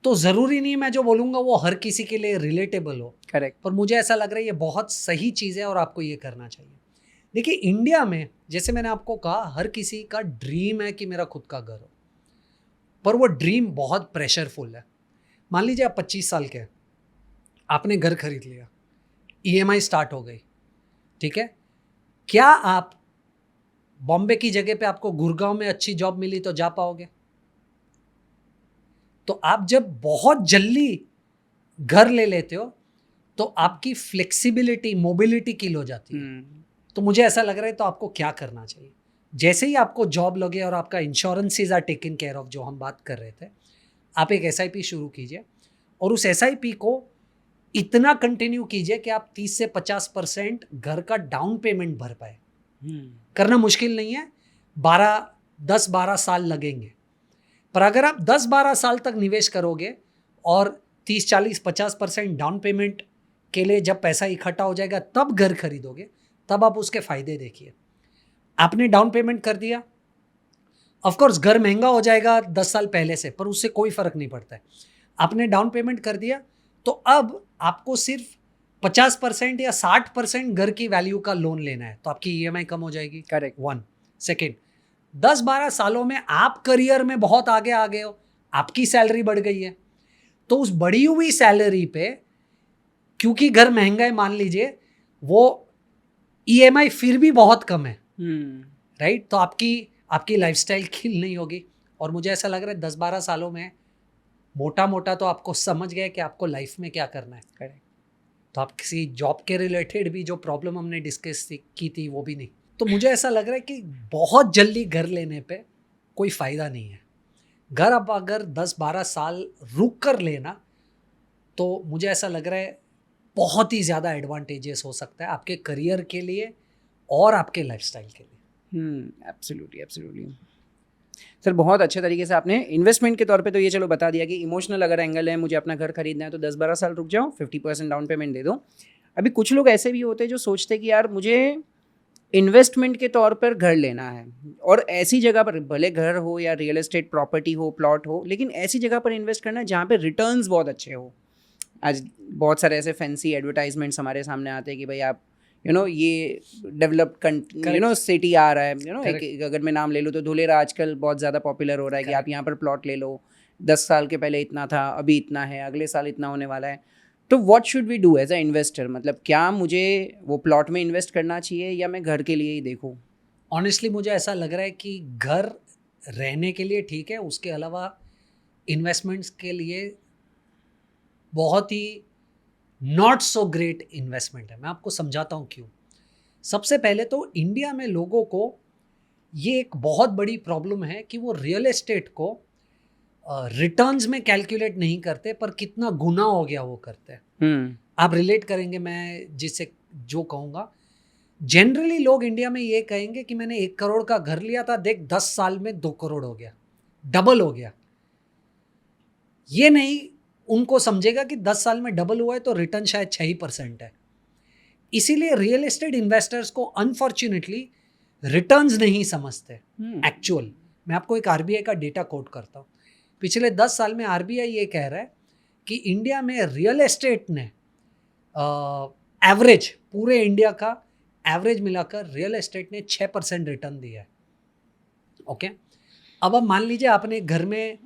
तो ज़रूरी नहीं मैं जो बोलूँगा वो हर किसी के लिए रिलेटेबल हो। करेक्ट। पर मुझे ऐसा लग रहा है ये बहुत सही चीज़ है और आपको ये करना चाहिए। देखिए, इंडिया में जैसे मैंने आपको कहा, हर किसी का ड्रीम है कि मेरा खुद का घर हो, पर वो ड्रीम बहुत प्रेशरफुल है। मान लीजिए आप 25 साल के हैं, आपने घर खरीद लिया, ईएमआई स्टार्ट हो गई, ठीक है, क्या आप बॉम्बे की जगह पे आपको गुड़गांव में अच्छी जॉब मिली तो जा पाओगे? तो आप जब बहुत जल्दी घर ले लेते हो तो आपकी फ्लेक्सिबिलिटी, मोबिलिटी किल हो जाती है। तो मुझे ऐसा लग रहा है तो आपको क्या करना चाहिए, जैसे ही आपको जॉब लगे और आपका insurances are taken care of, जो हम बात कर रहे थे, आप एक एसआईपी शुरू कीजिए और उस एसआईपी को इतना कंटिन्यू कीजिए कि आप 30 से 50% घर का डाउन पेमेंट भर पाए। करना मुश्किल नहीं है, 10-12 साल लगेंगे, पर अगर आप 10-12 साल तक निवेश करोगे और 30-40-50% डाउन पेमेंट के लिए जब पैसा इकट्ठा हो जाएगा तब घर खरीदोगे, तब आप उसके फायदे देखिए। आपने डाउन पेमेंट कर दिया, ऑफ कोर्स घर महंगा हो जाएगा 10 साल पहले से, पर उससे कोई फर्क नहीं पड़ता है। आपने डाउन पेमेंट कर दिया तो अब आपको सिर्फ 50% या 60% घर की वैल्यू का लोन लेना है, तो आपकी ईएमआई कम हो जाएगी। करेक्ट। 1 सेकेंड, 10-12 सालों में आप करियर में बहुत आगे आ गए हो, आपकी सैलरी बढ़ गई है, तो उस बढ़ी हुई सैलरी पे, क्योंकि घर महंगा है मान लीजिए, वो ईएमआई फिर भी बहुत कम है, राइट? तो आपकी लाइफस्टाइल किल नहीं होगी। और मुझे ऐसा लग रहा है 10-12 सालों में मोटा मोटा तो आपको समझ गए कि आपको लाइफ में क्या करना है। करेक्ट। तो आप किसी जॉब के रिलेटेड भी जो प्रॉब्लम हमने डिस्कस की थी वो भी नहीं। तो मुझे ऐसा लग रहा है कि बहुत जल्दी घर लेने पे कोई फ़ायदा नहीं है। घर आप अगर 10-12 साल रुक कर लेना तो मुझे ऐसा लग रहा है बहुत ही ज़्यादा एडवांटेजेस हो सकता है आपके करियर के लिए और आपके लाइफस्टाइल के लिए। एब्सोल्युटली एब्सोल्युटली सर, बहुत अच्छे तरीके से आपने इन्वेस्टमेंट के तौर पे तो ये चलो बता दिया कि इमोशनल अगर एंगल है, मुझे अपना घर खरीदना है तो 10-12 साल रुक जाओ, 50% डाउन पेमेंट दे दो। अभी कुछ लोग ऐसे भी होते हैं जो सोचते हैं कि यार मुझे इन्वेस्टमेंट के तौर पर घर लेना है, और ऐसी जगह पर, भले घर हो या रियल एस्टेट प्रॉपर्टी हो, प्लॉट हो, लेकिन ऐसी जगह पर इन्वेस्ट करना है जहाँ पे रिटर्न्स बहुत अच्छे हो। आज बहुत सारे ऐसे फैंसी एडवर्टाइजमेंट्स हमारे सामने आते हैं कि भाई आप ये डेवलप्ड सिटी आ रहा है, अगर मैं नाम ले लूँ तो धुलेरा आजकल बहुत ज़्यादा पॉपुलर हो रहा है कि आप यहाँ पर प्लॉट ले लो, 10 साल के पहले इतना था, अभी इतना है, अगले साल इतना होने वाला है। तो what should we do as a investor? मतलब क्या मुझे वो प्लॉट में इन्वेस्ट करना चाहिए या मैं घर के लिए ही देखूँ? ऑनेस्टली मुझे ऐसा लग रहा है कि घर रहने के लिए ठीक है, उसके अलावा इन्वेस्टमेंट्स के लिए बहुत ही नॉट सो ग्रेट इन्वेस्टमेंट है। मैं आपको समझाता हूँ क्यों। सबसे पहले तो इंडिया में लोगों को ये एक बहुत बड़ी प्रॉब्लम है कि वो रियल एस्टेट को रिटर्न्स में कैलकुलेट नहीं करते, पर कितना गुना हो गया वो करते हैं। आप रिलेट करेंगे मैं जिससे जो कहूँगा। जनरली लोग इंडिया में ये कहेंगे कि मैंने 1 करोड़ का घर लिया था, देख 10 साल में 2 करोड़ हो गया, डबल हो गया। ये नहीं उनको समझेगा कि 10 साल में डबल हुआ है तो रिटर्न शायद 6% है। इसीलिए रियल एस्टेट इन्वेस्टर्स को अनफॉर्चुनेटली रिटर्न्स नहीं समझते एक्चुअल। मैं आपको एक आरबीआई का डेटा कोट करता हूँ। पिछले 10 साल में आरबीआई ये कह रहा है कि इंडिया में रियल एस्टेट ने एवरेज, पूरे इंडिया का एवरेज मिलाकर रियल एस्टेट ने 6% रिटर्न दिया है। ओके, अब मान लीजिए आपने घर में,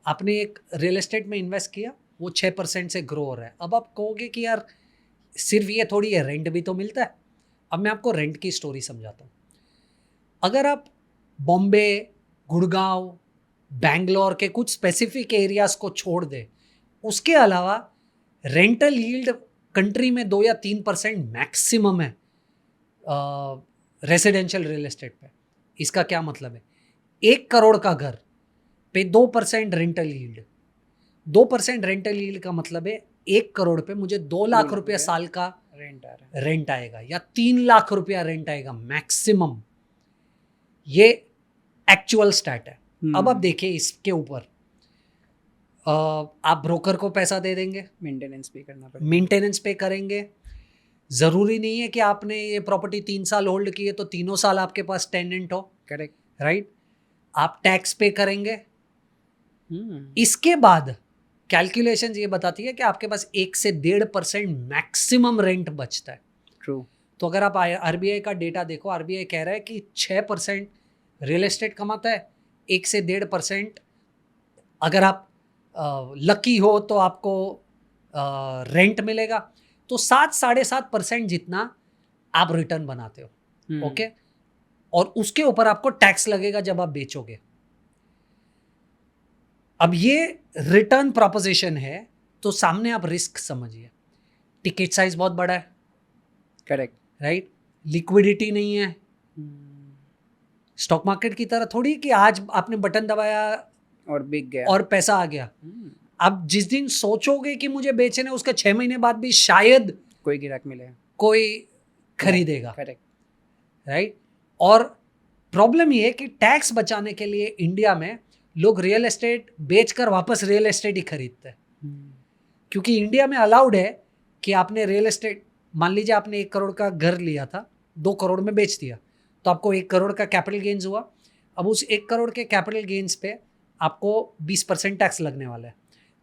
आपने एक रियल एस्टेट में इन्वेस्ट किया, वो 6% से ग्रो हो रहा है। अब आप कहोगे कि यार सिर्फ ये थोड़ी है, रेंट भी तो मिलता है। अब मैं आपको रेंट की स्टोरी समझाता हूँ। अगर आप बॉम्बे, गुड़गांव, बैंगलोर के कुछ स्पेसिफिक एरियाज को छोड़ दे, उसके अलावा रेंटल यील्ड कंट्री में 2 या 3% मैक्सिमम है रेसिडेंशियल रियल एस्टेट पे। इसका क्या मतलब है? 1 करोड़ का घर पे 2% रेंटल यील्ड, 2% रेंटल यील्ड का मतलब है 1 करोड़ पे मुझे 2 लाख रुपया साल का रेंट आएगा या 3 लाख रुपया रेंट आएगा मैक्सिमम। ये एक्चुअल स्टैट है। अब आप देखिए इसके ऊपर आप ब्रोकर को पैसा दे देंगे, मेंटेनेंस पे करना पड़ेगा, मेंटेनेंस पे करेंगे। ज़रूरी नहीं है कि आपने ये प्रॉपर्टी 3 साल होल्ड की है तो 3 साल आपके पास टेनेंट हो। Correct, right. आप टैक्स पे करेंगे। इसके बाद कैलकुलेशन ये बताती है कि आपके पास 1 से 1.5% मैक्सिमम रेंट बचता है। ट्रू। तो अगर आप आरबीआई का डेटा देखो, आरबीआई कह रहा है कि 6% रियल एस्टेट कमाता है, 1 से 1.5% अगर आप लकी हो तो आपको रेंट मिलेगा, तो 7-7.5% जितना आप रिटर्न बनाते हो। ओके, और उसके ऊपर आपको टैक्स लगेगा जब आप बेचोगे। अब ये रिटर्न प्रोपोजिशन है, तो सामने आप रिस्क समझिए। टिकट साइज बहुत बड़ा है, करेक्ट, राइट? लिक्विडिटी नहीं है। स्टॉक मार्केट की तरह थोड़ी कि आज आपने बटन दबाया और बिक गया और पैसा आ गया। अब जिस दिन सोचोगे कि मुझे बेचने, उसके 6 महीने बाद भी शायद कोई गिराक मिले, कोई खरीदेगा, करेक्ट, राइट? और प्रॉब्लम ये है कि टैक्स बचाने के लिए इंडिया में लोग रियल एस्टेट बेचकर वापस रियल एस्टेट ही खरीदते हैं, क्योंकि इंडिया में अलाउड है कि आपने रियल एस्टेट, मान लीजिए आपने 1 करोड़ का घर लिया था, 2 करोड़ में बेच दिया, तो आपको 1 करोड़ का कैपिटल गेन्स हुआ। अब उस 1 करोड़ के कैपिटल गेन्स पे आपको 20% टैक्स लगने वाला है।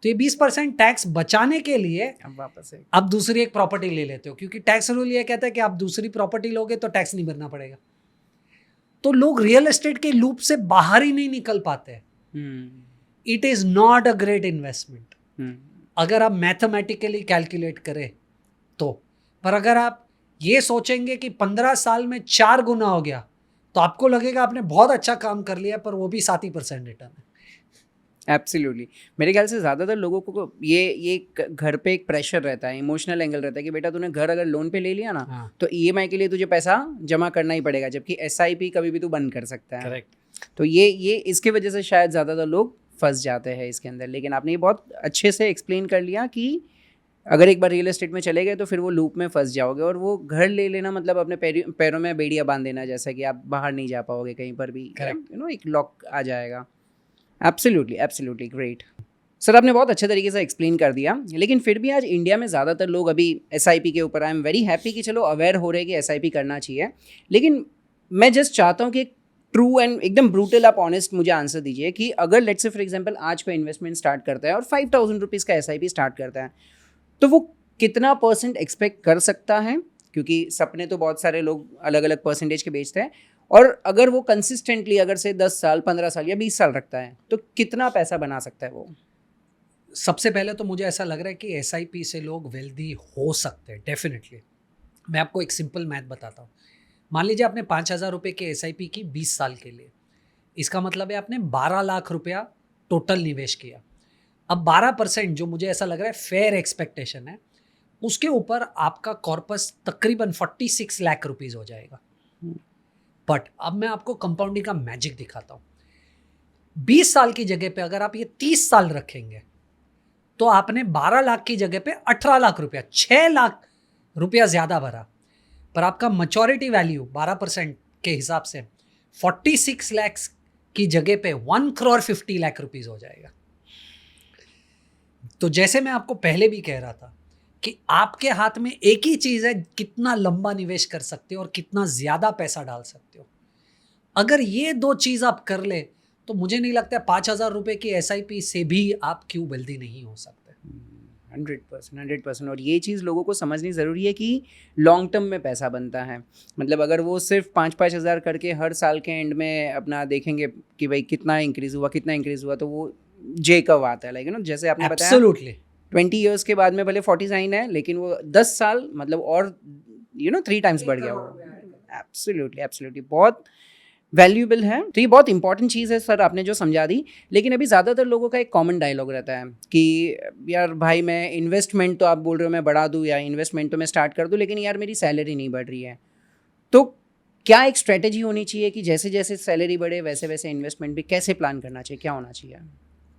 तो ये 20% टैक्स बचाने के लिए अब वापस है, आप दूसरी एक प्रॉपर्टी ले लेते हो, क्योंकि टैक्स रूल ये कहता है कि आप दूसरी प्रॉपर्टी लोगे तो टैक्स नहीं भरना पड़ेगा। तो लोग रियल एस्टेट के लूप से बाहर ही नहीं निकल पाते। It is not a great investment अगर आप मैथमेटिकली कैलकुलेट करें तो। पर अगर आप ये सोचेंगे कि 15 साल में 4 गुना हो गया, तो आपको लगेगा आपने बहुत अच्छा काम कर लिया, पर वो भी 7% रिटर्न है। एब्सोल्युटली। मेरे ख्याल से ज़्यादातर लोगों को ये घर पे एक प्रेशर रहता है, इमोशनल एंगल रहता है कि बेटा तूने घर अगर लोन पे ले लिया ना, हाँ। तो ईएमआई के लिए तुझे पैसा जमा करना ही पड़ेगा, जबकि एसआईपी कभी भी तू बंद कर सकता है। करेक्ट। तो ये इसके वजह से शायद ज़्यादातर लोग फंस जाते हैं इसके अंदर। लेकिन आपने ये बहुत अच्छे से एक्सप्लेन कर लिया कि अगर एक बार रियल एस्टेट में चले गए तो फिर वो लूप में फंस जाओगे, और वो घर ले लेना मतलब अपने पैरों में बेड़ियाँ बांध देना, जैसा कि आप बाहर नहीं जा पाओगे कहीं पर भी, एक लॉक आ जाएगा। एब्सोल्युटली, एब्सोल्युटली ग्रेट सर, आपने बहुत अच्छे तरीके से एक्सप्लेन कर दिया। लेकिन फिर भी आज इंडिया में ज़्यादातर लोग अभी एसआईपी के ऊपर, आई एम वेरी हैप्पी कि चलो अवेयर हो रहे कि एसआईपी करना चाहिए। लेकिन मैं जस्ट चाहता हूँ कि ट्रू एंड एकदम ब्रूटल आप ऑनेस्ट मुझे आंसर दीजिए कि अगर लेट्स से फॉर एग्जांपल आज कोई इन्वेस्टमेंट स्टार्ट करता है और 5000 रुपीज़ का एसआईपी स्टार्ट करता है, तो वो कितना % एक्सपेक्ट कर सकता है? क्योंकि सपने तो बहुत सारे लोग अलग अलग परसेंटेज के बेचते हैं, और अगर वो कंसिस्टेंटली अगर से 10 साल 15 साल या 20 साल रखता है, तो कितना पैसा बना सकता है वो? सबसे पहले तो मुझे ऐसा लग रहा है कि एसआईपी से लोग वेल्दी हो सकते हैं, डेफिनेटली। मैं आपको एक सिंपल मैथ बताता हूँ। मान लीजिए आपने 5,000 रुपये की एसआईपी की 20 साल के लिए, इसका मतलब है आपने 12 लाख रुपया टोटल निवेश किया। अब 12% जो मुझे ऐसा लग रहा है फेयर एक्सपेक्टेशन है, उसके ऊपर आपका कॉर्पस तकरीबन 46 लाख रुपीज़ हो जाएगा। बट अब मैं आपको कंपाउंडिंग का मैजिक दिखाता हूँ। 20 साल की जगह पे अगर आप ये 30 साल रखेंगे, तो आपने 12 लाख की जगह पे 18 लाख रुपया, 6 लाख रुपया ज़्यादा भरा, पर आपका मैच्योरिटी वैल्यू 12% के हिसाब से 46 लाख की जगह पे 1,50 लाख रुपीज़ हो जाएगा। तो जैसे मैं आपको पहले भी कह रहा था कि आपके हाथ में एक ही चीज़ है, कितना लंबा निवेश कर सकते हो और कितना ज़्यादा पैसा डाल सकते हो। अगर ये 2 चीज़ आप कर ले, तो मुझे नहीं लगता 5,000 रुपये की एसआईपी से भी आप क्यों वेल्दी नहीं हो सकते। 100%। और ये चीज़ लोगों को समझनी ज़रूरी है कि लॉन्ग टर्म में पैसा बनता है। मतलब अगर वो सिर्फ 5-5 हज़ार करके हर साल के एंड में अपना देखेंगे कि भाई कितना इंक्रीज़ हुआ, तो वो जे कब आता है, लाइक जैसे आपने बताया एब्सोल्युटली 20 ईयर्स के बाद में भले 49 है, लेकिन वो 10 साल मतलब और 3 टाइम्स बढ़ गया वो। एब्सोल्युटली बहुत वैल्यूएबल है। तो ये बहुत इंपॉर्टेंट चीज़ है सर, आपने जो समझा दी। लेकिन अभी ज़्यादातर लोगों का एक कॉमन डायलॉग रहता है कि यार भाई मैं इन्वेस्टमेंट तो आप बोल रहे हो मैं बढ़ा दूँ या इन्वेस्टमेंट तो मैं स्टार्ट कर दूँ, लेकिन यार मेरी सैलरी नहीं बढ़ रही है। तो क्या एक स्ट्रेटेजी होनी चाहिए कि जैसे जैसे सैलरी बढ़े वैसे वैसे इन्वेस्टमेंट भी कैसे प्लान करना चाहिए, क्या होना चाहिए?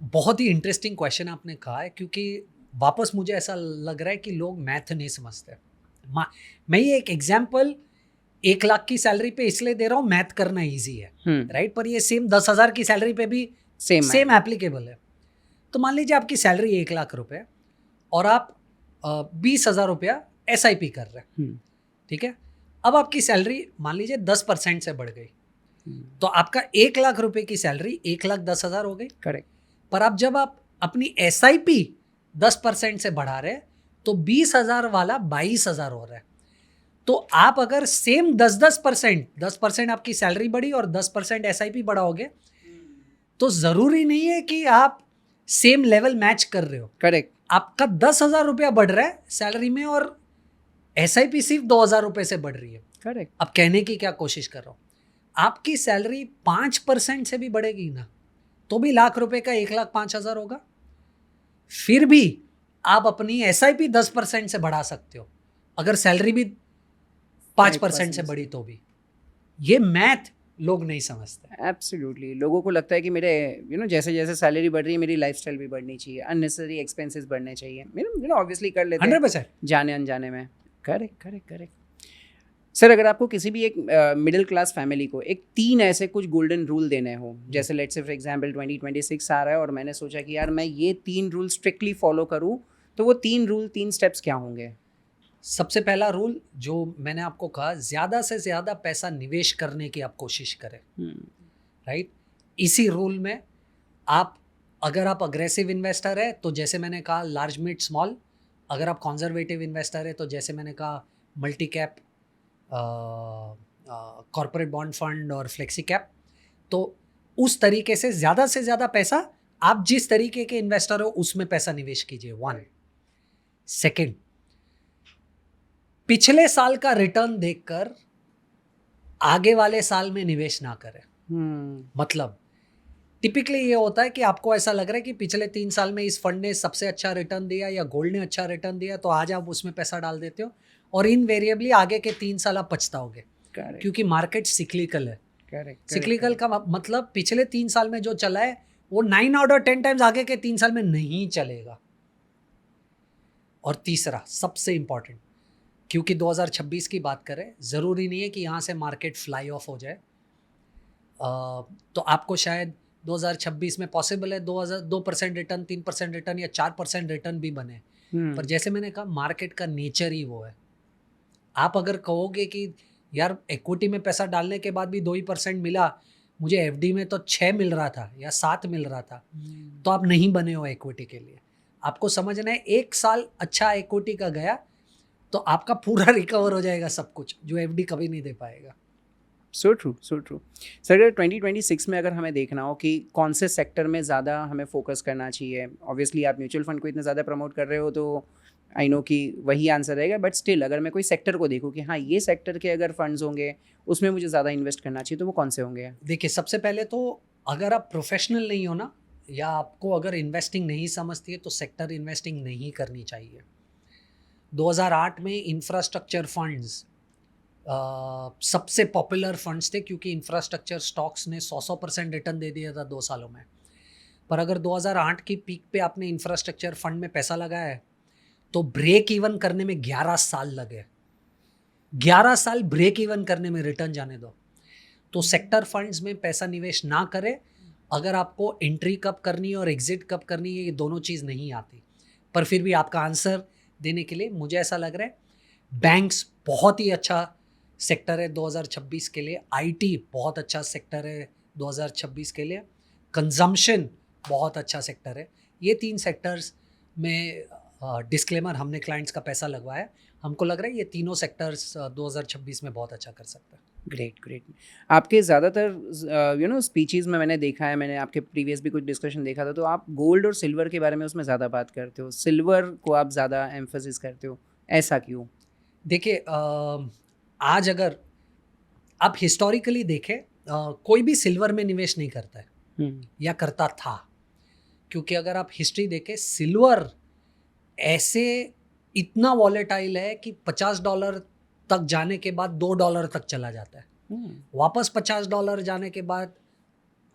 बहुत ही इंटरेस्टिंग क्वेश्चन आपने कहा है, क्योंकि वापस मुझे ऐसा लग रहा है कि लोग मैथ नहीं समझते। मैं ये एक एग्जाम्पल 1 लाख की सैलरी पे इसलिए दे रहा हूँ, मैथ करना ईजी है, राइट? पर ये सेम 10,000 की सैलरी पे भी सेम एप्लीकेबल है। तो मान लीजिए आपकी सैलरी 1 लाख रुपए और आप 20,000 रुपया SIP कर रहे हैं, ठीक है? अब आपकी सैलरी मान लीजिए 10% से बढ़ गई, तो आपका 1 लाख रुपए की सैलरी 1,10,000 हो गई। करेक्ट। पर अब जब आप अपनी SIP 10% से बढ़ा रहे हैं, तो 20,000 वाला 22,000 हो रहा है। तो आप अगर सेम 10% आपकी सैलरी बढ़ी और 10% SIP बढ़ाओगे तो जरूरी नहीं है कि आप सेम लेवल मैच कर रहे हो। करेक्ट। आपका 10,000 रुपया बढ़ रहा है सैलरी में और SIP सिर्फ 2,000 रुपये से बढ़ रही है। करेक्ट। अब कहने की क्या कोशिश कर रहा हूँ, आपकी सैलरी 5% से भी बढ़ेगी ना तो भी लाख रुपए का 1,05,000 होगा। फिर भी आप अपनी SIP 10% से बढ़ा सकते हो अगर सैलरी भी 5% से बढ़ी तो भी। ये मैथ लोग नहीं समझते। एब्सोल्युटली, लोगों को लगता है कि मेरे जैसे जैसे सैलरी बढ़ रही है मेरी लाइफस्टाइल भी बढ़नी चाहिए, अननेसेसरी एक्सपेंसेस बढ़ने चाहिए, ऑब्वियसली कर लेते हैं 100% जाने अनजाने में। Correct correct correct. सर, अगर आपको किसी भी एक मिडिल क्लास फैमिली को एक 3 ऐसे कुछ गोल्डन रूल देने हो, जैसे लेट्स से फॉर एग्जांपल 2026 आ रहा है और मैंने सोचा कि यार मैं ये 3 रूल स्ट्रिक्टली फॉलो करूँ, तो वो 3 स्टेप्स क्या होंगे? सबसे पहला रूल जो मैंने आपको कहा, ज़्यादा से ज़्यादा पैसा निवेश करने की आप कोशिश करें। राइट। इसी रूल में अगर आप अग्रेसिव इन्वेस्टर है तो जैसे मैंने कहा लार्ज मिड स्मॉल, अगर आप कंजर्वेटिव इन्वेस्टर है तो जैसे मैंने कहा multi cap, corporate bond fund और फ्लेक्सी कैप। तो उस तरीके से ज़्यादा पैसा आप जिस तरीके के इन्वेस्टर हो उसमें पैसा निवेश कीजिए। 1 सेकेंड, पिछले साल का रिटर्न देखकर आगे वाले साल में निवेश ना करें। मतलब टिपिकली ये होता है कि आपको ऐसा लग रहा है कि पिछले 3 साल में इस फंड ने सबसे अच्छा रिटर्न दिया या गोल्ड ने अच्छा रिटर्न दिया, तो आज आप उसमें पैसा डाल देते हो और इनवेरिएबली आगे के 3 साल आप पछताओगे, क्योंकि मार्केट सिक्लिकल है। सिक्लिकल का मतलब पिछले 3 साल में जो चला है वो 9 आउट ऑफ 10 टाइम्स आगे के 3 साल में नहीं चलेगा। और तीसरा सबसे इंपॉर्टेंट, क्योंकि 2026 की बात करें, ज़रूरी नहीं है कि यहाँ से मार्केट फ्लाई ऑफ हो जाए। तो आपको शायद 2026 में पॉसिबल है 2% रिटर्न, 3% रिटर्न या 4% रिटर्न भी बने। पर जैसे मैंने कहा मार्केट का नेचर ही वो है। आप अगर कहोगे कि यार इक्विटी में पैसा डालने के बाद भी 2% मिला, मुझे FD में तो 6 मिल रहा था या 7 मिल रहा था, तो आप नहीं बने हो इक्विटी के लिए। आपको समझना है 1 साल अच्छा इक्विटी का गया तो आपका पूरा रिकवर हो जाएगा सब कुछ, जो FD कभी नहीं दे पाएगा। So true so true. Sir, अगर 2026 में अगर हमें देखना हो कि कौन से सेक्टर में ज़्यादा हमें फोकस करना चाहिए, ऑब्वियसली आप म्यूचुअल फंड को इतना ज़्यादा प्रमोट कर रहे हो तो आई नो कि वही आंसर रहेगा, बट स्टिल अगर मैं कोई सेक्टर को देखूँ कि हाँ ये सेक्टर के अगर फंड्स होंगे उसमें मुझे ज़्यादा इन्वेस्ट करना चाहिए, तो वो कौन से होंगे? देखिए, सबसे पहले तो अगर आप प्रोफेशनल नहीं हो ना, या आपको अगर इन्वेस्टिंग नहीं समझती है तो सेक्टर इन्वेस्टिंग नहीं करनी चाहिए। 2008 में इंफ्रास्ट्रक्चर फंड्स सबसे पॉपुलर फंड्स थे, क्योंकि इंफ्रास्ट्रक्चर स्टॉक्स ने 100% रिटर्न दे दिया था 2 सालों में। पर अगर 2008 की पीक पे आपने इंफ्रास्ट्रक्चर फंड में पैसा लगाया है तो ब्रेक इवन करने में 11 साल लगे। 11 साल ब्रेक इवन करने में, रिटर्न जाने दो। तो सेक्टर फंड्स में पैसा निवेश ना करें अगर आपको एंट्री कब करनी है और एग्जिट कब करनी है ये दोनों चीज़ नहीं आती। पर फिर भी आपका आंसर देने के लिए मुझे ऐसा लग रहा है बैंक्स बहुत ही अच्छा सेक्टर है 2026 के लिए, IT बहुत अच्छा सेक्टर है 2026 के लिए, कंजम्पशन बहुत अच्छा सेक्टर है। ये 3 सेक्टर्स में डिस्क्लेमर हमने क्लाइंट्स का पैसा लगवाया, हमको लग रहा है ये तीनों सेक्टर्स 2026 में बहुत अच्छा कर सकते हैं। Great great. आपके ज़्यादातर स्पीचेस में मैंने देखा है, मैंने आपके प्रीवियस भी कुछ डिस्कशन देखा था, तो आप गोल्ड और सिल्वर के बारे में उसमें ज़्यादा बात करते हो, सिल्वर को आप ज़्यादा एम्फोसिस करते हो, ऐसा क्यों? देखिए, आज अगर आप हिस्टोरिकली देखें, कोई भी सिल्वर में निवेश नहीं करता है या करता था, क्योंकि अगर आप हिस्ट्री देखें सिल्वर ऐसे इतना वॉलेटाइल है कि $50 तक जाने के बाद $2 तक चला जाता है, वापस $50 जाने के बाद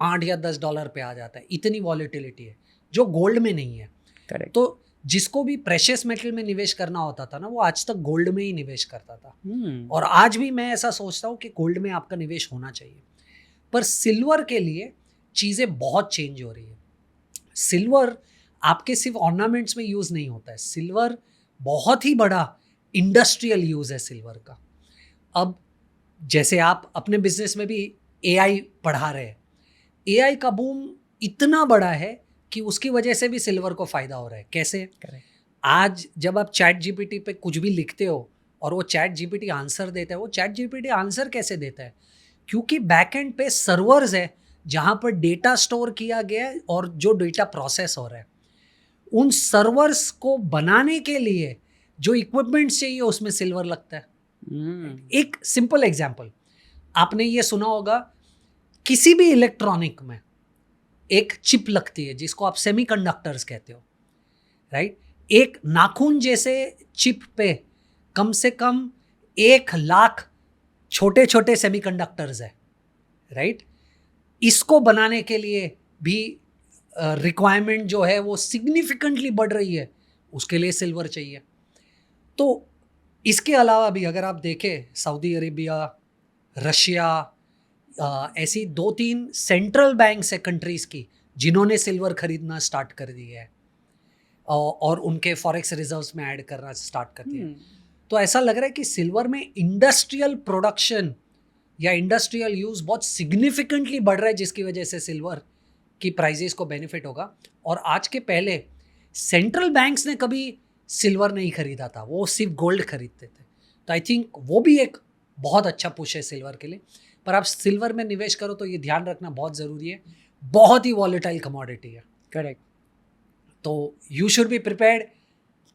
$8 या $10 पे आ जाता है। इतनी वॉलेटिलिटी है जो गोल्ड में नहीं है। करेक्ट। तो जिसको भी प्रेशियस मेटल में निवेश करना होता था ना, वो आज तक गोल्ड में ही निवेश करता था। और आज भी मैं ऐसा सोचता हूँ कि गोल्ड में आपका निवेश होना चाहिए। पर सिल्वर के लिए चीज़ें बहुत चेंज हो रही है। सिल्वर आपके सिर्फ ऑर्नामेंट्स में यूज़ नहीं होता है, सिल्वर बहुत ही बड़ा इंडस्ट्रियल यूज़ है सिल्वर का। अब जैसे आप अपने बिजनेस में भी AI पढ़ा रहे हैं, AI का बूम इतना बड़ा है कि उसकी वजह से भी सिल्वर को फ़ायदा हो रहा है। कैसे? करेक्ट। आज जब आप चैट GPT पे कुछ भी लिखते हो और वो चैट जीपीटी आंसर देता है, वो चैट जीपीटी आंसर कैसे देता है? क्योंकि बैकएंड पे सर्वर्स है जहां पर डेटा स्टोर किया गया है और जो डेटा प्रोसेस हो रहा है, उन सर्वर्स को बनाने के लिए जो इक्विपमेंट चाहिए उसमें सिल्वर लगता है। एक सिंपल एग्जांपल, आपने ये सुना होगा, किसी भी इलेक्ट्रॉनिक में एक चिप लगती है जिसको आप सेमीकंडक्टर्स कहते हो, राइट? एक नाखून जैसे चिप पे कम से कम 1,00,000 छोटे छोटे सेमीकंडक्टर्स है, राइट? इसको बनाने के लिए भी रिक्वायरमेंट जो है वो सिग्निफिकेंटली बढ़ रही है, उसके लिए सिल्वर चाहिए। तो इसके अलावा भी अगर आप देखें, सऊदी अरेबिया, रशिया, ऐसी 2-3 सेंट्रल बैंक्स है कंट्रीज़ की जिन्होंने सिल्वर खरीदना स्टार्ट कर दिया है और उनके फॉरेक्स रिजर्व्स में ऐड करना स्टार्ट कर दिया है। तो ऐसा लग रहा है कि सिल्वर में इंडस्ट्रियल प्रोडक्शन या इंडस्ट्रियल यूज़ बहुत सिग्निफिकेंटली बढ़ रहा है, जिसकी वजह से सिल्वर की प्राइजेस को बेनिफिट होगा। और आज के पहले सेंट्रल बैंक्स ने कभी सिल्वर नहीं खरीदा था, वो सिर्फ गोल्ड खरीदते थे। तो आई थिंक वो भी एक बहुत अच्छा पुश है सिल्वर के लिए। पर आप सिल्वर में निवेश करो तो ये ध्यान रखना बहुत ज़रूरी है, बहुत ही वॉलेटाइल कमोडिटी है। करेक्ट। तो यू शुड बी प्रिपेयर्ड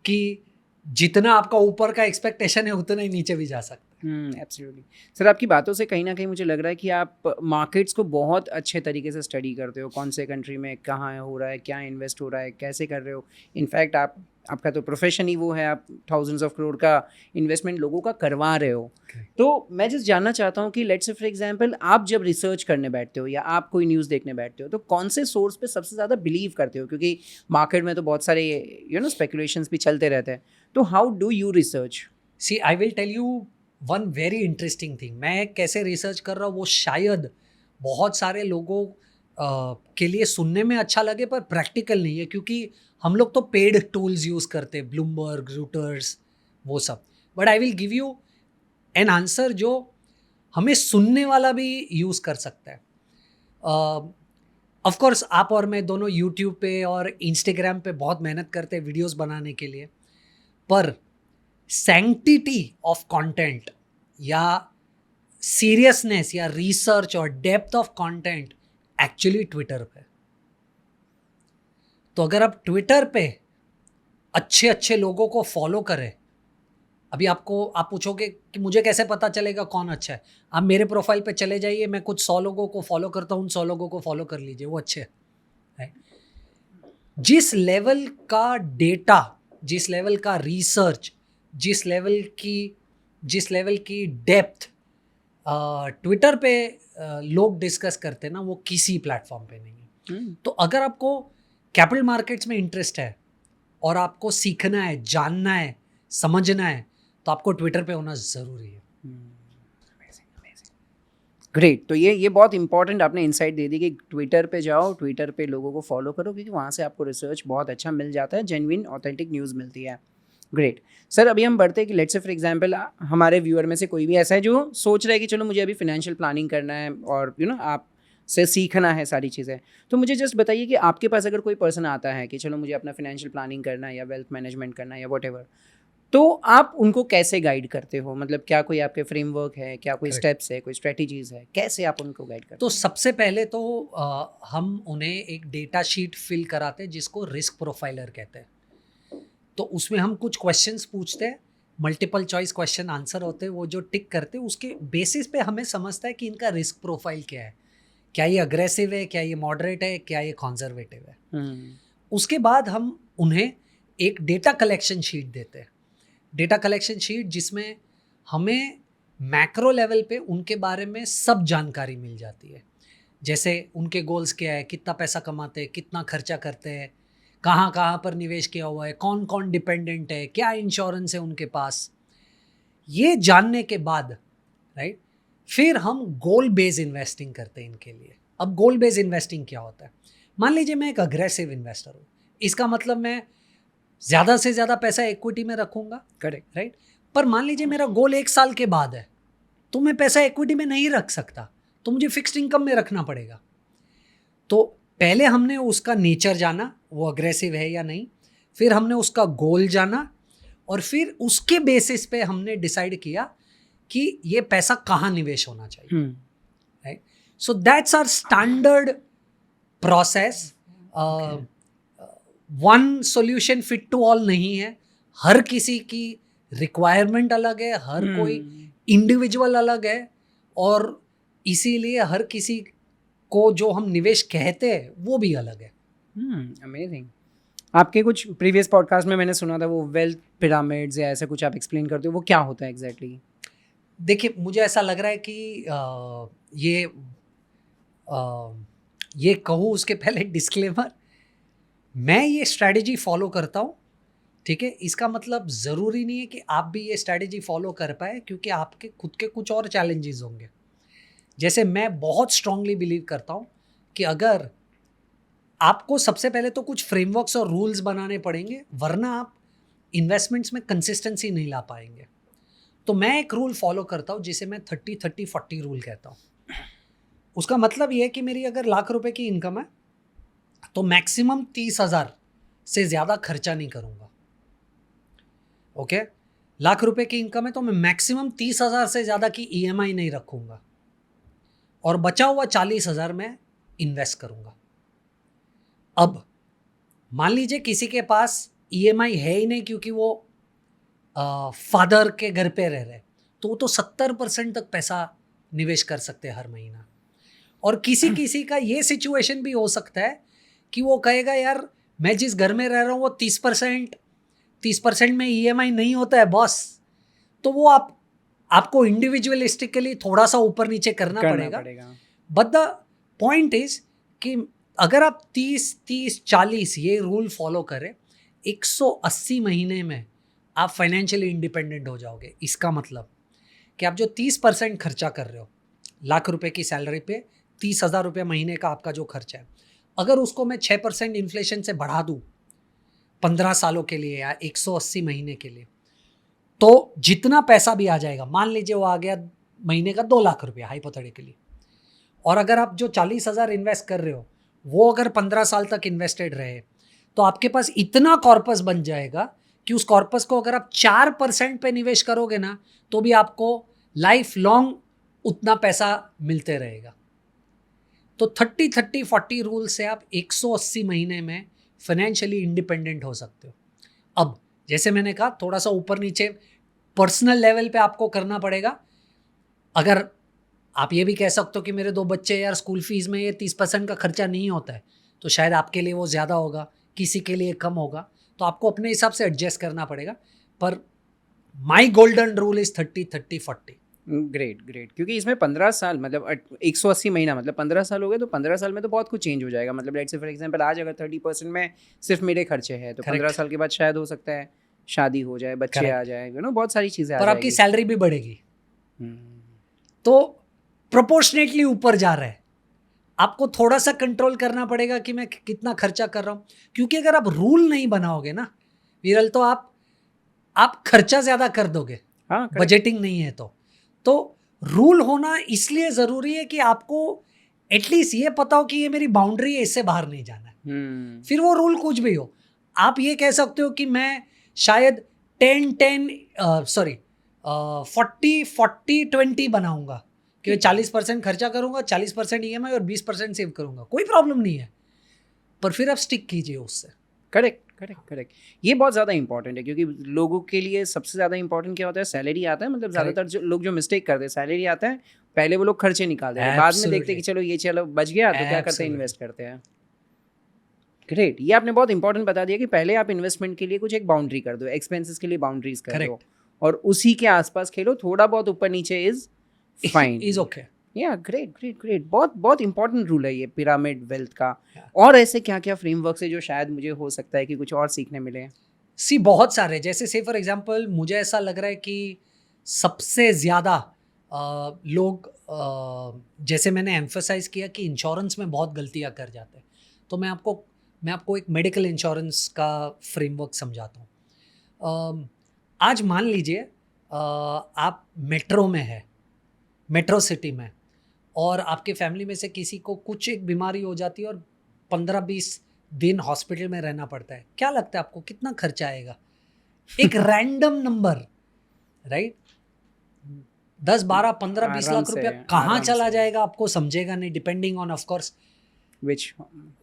कि जितना आपका ऊपर का एक्सपेक्टेशन है उतना ही नीचे भी जा सकता है। एब्सोल्युटली सर, आपकी बातों से कहीं ना कहीं मुझे लग रहा है कि आप मार्केट्स को बहुत अच्छे तरीके से स्टडी करते हो, कौन से कंट्री में कहाँ हो रहा है, क्या इन्वेस्ट हो रहा है, कैसे कर रहे हो। इनफैक्ट आपका तो प्रोफेशन ही वो है, आप थाउजेंड्स ऑफ करोड़ का इन्वेस्टमेंट लोगों का करवा रहे हो। तो मैं जस्ट जानना चाहता हूँ कि लेट्स से फॉर एग्जांपल आप जब रिसर्च करने बैठते हो या आप कोई न्यूज़ देखने बैठते हो तो कौन से सोर्स पे सबसे ज़्यादा बिलीव करते हो? क्योंकि मार्केट में तो बहुत सारे स्पेकुलेशंस भी चलते रहते हैं, तो how do you research? See, I will tell you one very interesting thing. मैं कैसे रिसर्च कर रहा हूँ वो शायद बहुत सारे लोगों के लिए सुनने में अच्छा लगे पर प्रैक्टिकल नहीं है, क्योंकि हम लोग तो पेड टूल्स यूज़ करते हैं, ब्लूमबर्ग, रूटर्स, वो सब। But I will give you an answer जो हमें सुनने वाला भी यूज़ कर सकता है। ऑफ कोर्स आप और मैं दोनों यूट्यूब पे और इंस्टाग्राम पे बहुत मेहनत करते हैं वीडियोस बनाने के लिए, पर सैंक्टिटी ऑफ कंटेंट या सीरियसनेस या रिसर्च और depth of content actually Twitter पे। तो अगर आप ट्विटर पे अच्छे अच्छे लोगों को फॉलो करें, अभी आप पूछोगे कि मुझे कैसे पता चलेगा कौन अच्छा है? आप मेरे प्रोफाइल पे चले जाइए, मैं कुछ 100 लोगों को फॉलो करता हूँ, उन 100 लोगों को फॉलो कर लीजिए, वो अच्छे हैं। जिस लेवल का डेटा, जिस लेवल का रिसर्च, जिस लेवल की डेप्थ ट्विटर पे लोग डिस्कस करते हैं ना, वो किसी प्लेटफॉर्म पे नहीं है। तो अगर आपको कैपिटल मार्केट्स में इंटरेस्ट है और आपको सीखना है, जानना है, समझना है, तो आपको ट्विटर पे होना ज़रूरी है। ग्रेट। तो ये बहुत इंपॉर्टेंट आपने इंसाइट दे दी कि ट्विटर पे जाओ, ट्विटर पे लोगों को फॉलो करो, क्योंकि वहाँ से आपको रिसर्च बहुत अच्छा मिल जाता है, जेन्युइन ऑथेंटिक न्यूज़ मिलती है। ग्रेट सर, अभी हम बढ़ते हैं कि लेट्स से फॉर एग्जांपल हमारे व्यूअर में से कोई भी ऐसा है जो सोच रहा है कि चलो मुझे अभी फाइनेंशियल प्लानिंग करना है और आप से सीखना है सारी चीज़ें। तो मुझे जस्ट बताइए कि आपके पास अगर कोई पर्सन आता है कि चलो मुझे अपना फाइनेंशियल प्लानिंग करना है या वेल्थ मैनेजमेंट करना है या व्हाटएवर, तो आप उनको कैसे गाइड करते हो? मतलब क्या कोई आपके फ्रेमवर्क है, क्या कोई स्टेप्स है, कोई स्ट्रेटजीज है, कैसे आप उनको गाइड करते हो? तो सबसे पहले तो हम उन्हें एक डेटा शीट फिल कराते हैं जिसको रिस्क प्रोफाइलर कहते हैं। तो उसमें हम कुछ क्वेश्चंस पूछते हैं, मल्टीपल चॉइस क्वेश्चन आंसर होते हैं, वो जो टिक करते हैं उसके बेसिस पे हमें समझता है कि इनका रिस्क प्रोफाइल क्या है, क्या ये अग्रेसिव है, क्या ये मॉडरेट है, क्या ये कॉन्जर्वेटिव है। उसके बाद हम उन्हें एक डेटा कलेक्शन शीट देते हैं, डेटा कलेक्शन शीट जिसमें हमें मैक्रो लेवल पे उनके बारे में सब जानकारी मिल जाती है, जैसे उनके गोल्स क्या है, कितना पैसा कमाते हैं, कितना खर्चा करते हैं, कहाँ कहाँ पर निवेश किया हुआ है, कौन कौन डिपेंडेंट है, क्या इंश्योरेंस है उनके पास। ये जानने के बाद राइट फिर हम गोल बेस्ड इन्वेस्टिंग करते हैं इनके लिए। अब गोल बेस्ड इन्वेस्टिंग क्या होता है? मान लीजिए मैं एक अग्रेसिव इन्वेस्टर हूँ, इसका मतलब मैं ज़्यादा से ज़्यादा पैसा इक्विटी में रखूँगा, करेक्ट राइट। पर मान लीजिए मेरा गोल 1 साल के बाद है, तो मैं पैसा इक्विटी में नहीं रख सकता, तो मुझे फिक्स्ड इनकम में रखना पड़ेगा। तो पहले हमने उसका नेचर जाना, वो अग्रेसिव है या नहीं, फिर हमने उसका गोल जाना, और फिर उसके बेसिस पे हमने डिसाइड किया कि ये पैसा कहाँ निवेश होना चाहिए, right? So that's our standard process. One solution fit to all नहीं है, हर किसी की रिक्वायरमेंट अलग है, हर कोई इंडिविजुअल अलग है, और इसीलिए हर किसी को जो हम निवेश कहते हैं वो भी अलग है। अमेजिंग। आपके कुछ प्रीवियस पॉडकास्ट में मैंने सुना था वो वेल्थ पिरामिड्स या ऐसा कुछ आप एक्सप्लेन करते हो, वो क्या होता है एग्जैक्टली? देखिए, मुझे ऐसा लग रहा है कि ये कहूँ उसके पहले डिस्क्लेमर, मैं ये स्ट्रैटेजी फॉलो करता हूँ, ठीक है? इसका मतलब ज़रूरी नहीं है कि आप भी ये स्ट्रैटेजी फॉलो कर पाए, क्योंकि आपके खुद के कुछ और चैलेंजेस होंगे। जैसे मैं बहुत स्ट्रांगली बिलीव करता हूँ कि अगर आपको सबसे पहले तो कुछ फ्रेमवर्क्स और रूल्स बनाने पड़ेंगे, वरना आप इन्वेस्टमेंट्स में कंसिस्टेंसी नहीं ला पाएंगे। तो मैं एक रूल फॉलो करता हूँ जिसे मैं 30-30-40 रूल कहता हूँ। उसका मतलब ये है कि मेरी अगर लाख रुपए की इनकम है तो मैक्सिमम 30,000 से ज़्यादा खर्चा नहीं करूँगा। ओके, लाख रुपए की इनकम है तो मैं मैक्सिमम 30,000 से ज़्यादा की EMI नहीं रखूँगा, और बचा हुआ 40,000 मैं इन्वेस्ट करूँगा। अब मान लीजिए किसी के पास EMI है ही नहीं क्योंकि वो फादर के घर पे रह रहे, तो वो तो 70% तक पैसा निवेश कर सकते हैं हर महीना। और किसी का ये सिचुएशन भी हो सकता है कि वो कहेगा यार मैं जिस घर में रह रहा हूँ वो 30% में EMI नहीं होता है बॉस, तो वो आपको इंडिविजुअलिस्टिकली थोड़ा सा ऊपर नीचे करना पड़ेगा। बट द पॉइंट इज कि अगर आप 30-30-40 ये रूल फॉलो करें, 180 महीने में आप फाइनेंशियली इंडिपेंडेंट हो जाओगे। इसका मतलब कि आप जो 30% खर्चा कर रहे हो लाख रुपए की सैलरी पे, 30,000 रुपये महीने का आपका जो खर्चा है, अगर उसको मैं 6% इन्फ्लेशन से बढ़ा दूँ 15 सालों के लिए या 180 महीने के लिए, तो जितना पैसा भी आ जाएगा, मान लीजिए वो आ गया महीने का 2 लाख रुपया हाइपोथेटिकली, और अगर आप जो 40,000 इन्वेस्ट कर रहे हो वो अगर 15 साल तक इन्वेस्टेड रहे, तो आपके पास इतना कॉर्पस बन जाएगा कि उस कॉर्पस को अगर आप 4% पे निवेश करोगे ना, तो भी आपको लाइफ लॉन्ग उतना पैसा मिलते रहेगा। तो 30-30-40 रूल से आप 180 महीने में फाइनेंशियली इंडिपेंडेंट हो सकते हो। अब जैसे मैंने कहा, थोड़ा सा ऊपर नीचे पर्सनल लेवल पे आपको करना पड़ेगा। अगर आप ये भी कह सकते हो कि मेरे 2 बच्चे यार स्कूल फीस में ये 30% का खर्चा नहीं होता है, तो शायद आपके लिए वो ज़्यादा होगा, किसी के लिए कम होगा, तो आपको अपने हिसाब से एडजस्ट करना पड़ेगा। पर माई गोल्डन रूल इज 30-30-40। ग्रेट, क्योंकि इसमें 15 साल मतलब 180 महीना मतलब 15 साल हो गए, तो 15 साल में तो बहुत कुछ चेंज हो जाएगा। मतलब लेट्स से फॉर एग्जांपल आज अगर 30% में सिर्फ मेरे खर्चे हैं, तो 15 साल के बाद शायद हो सकता है शादी हो जाए, बच्चे आ जाए, बहुत सारी चीज़ें आ पर जाएगी, आपकी सैलरी भी बढ़ेगी, तो प्रोपोर्शनेटली ऊपर जा रहा है। आपको थोड़ा सा कंट्रोल करना पड़ेगा कि मैं कितना खर्चा कर रहा हूँ, क्योंकि अगर आप रूल नहीं बनाओगे ना विरल, तो आप खर्चा ज़्यादा कर दोगे। हाँ, बजटिंग नहीं है तो रूल होना इसलिए ज़रूरी है कि आपको एटलीस्ट ये पता हो कि ये मेरी बाउंड्री है, इससे बाहर नहीं जाना है। फिर वो रूल कुछ भी हो, आप ये कह सकते हो कि मैं शायद 40-40-20 बनाऊंगा कि 40% खर्चा करूंगा, 40% EMI और 20% सेव करूंगा, कोई प्रॉब्लम नहीं है, पर फिर आप स्टिक कीजिए उससे। करेक्ट। ये बहुत ज़्यादा इंपॉर्टेंट है, क्योंकि लोगों के लिए सबसे ज़्यादा इंपॉर्टेंट क्या होता है? सैलरी आता है। मतलब ज़्यादातर जो लोग जो मिस्टेक करते हैं, सैलरी आता है, पहले वो लोग खर्चे निकालते हैं, बाद में देखते हैं कि चलो बच गया, तो क्या करते हैं? इन्वेस्ट करते हैं। ग्रेट, ये आपने बहुत इंपॉर्टेंट बता दिया कि पहले आप इन्वेस्टमेंट के लिए कुछ एक बाउंड्री कर दो, एक्सपेंसेस के लिए बाउंड्रीज कर दो, और उसी के आसपास खेलो। थोड़ा बहुत ऊपर नीचे इज फाइन, इज ओके। या ग्रेट। बहुत इंपॉर्टेंट रूल है ये पिरामिड वेल्थ का। और ऐसे क्या क्या फ्रेमवर्क है जो शायद मुझे हो सकता है कि कुछ और सीखने मिले? बहुत सारे, जैसे से फॉर एग्जांपल मुझे ऐसा लग रहा है कि सबसे ज़्यादा लोग, जैसे मैंने एम्फसाइज किया कि इंश्योरेंस में बहुत गलतियां कर जाते हैं, तो मैं आपको एक मेडिकल इंश्योरेंस का फ्रेमवर्क समझाता हूँ। आज मान लीजिए आप मेट्रो में है, मेट्रो सिटी में, और आपके फैमिली में से किसी को कुछ एक बीमारी हो जाती है और 15-20 दिन हॉस्पिटल में रहना पड़ता है। क्या लगता है आपको कितना खर्चा आएगा? एक रैंडम नंबर, राइट? 10, 12, 15, 20 आराम लाख से, रुपया कहाँ आराम चला से। जाएगा आपको समझेगा नहीं, depending on off course which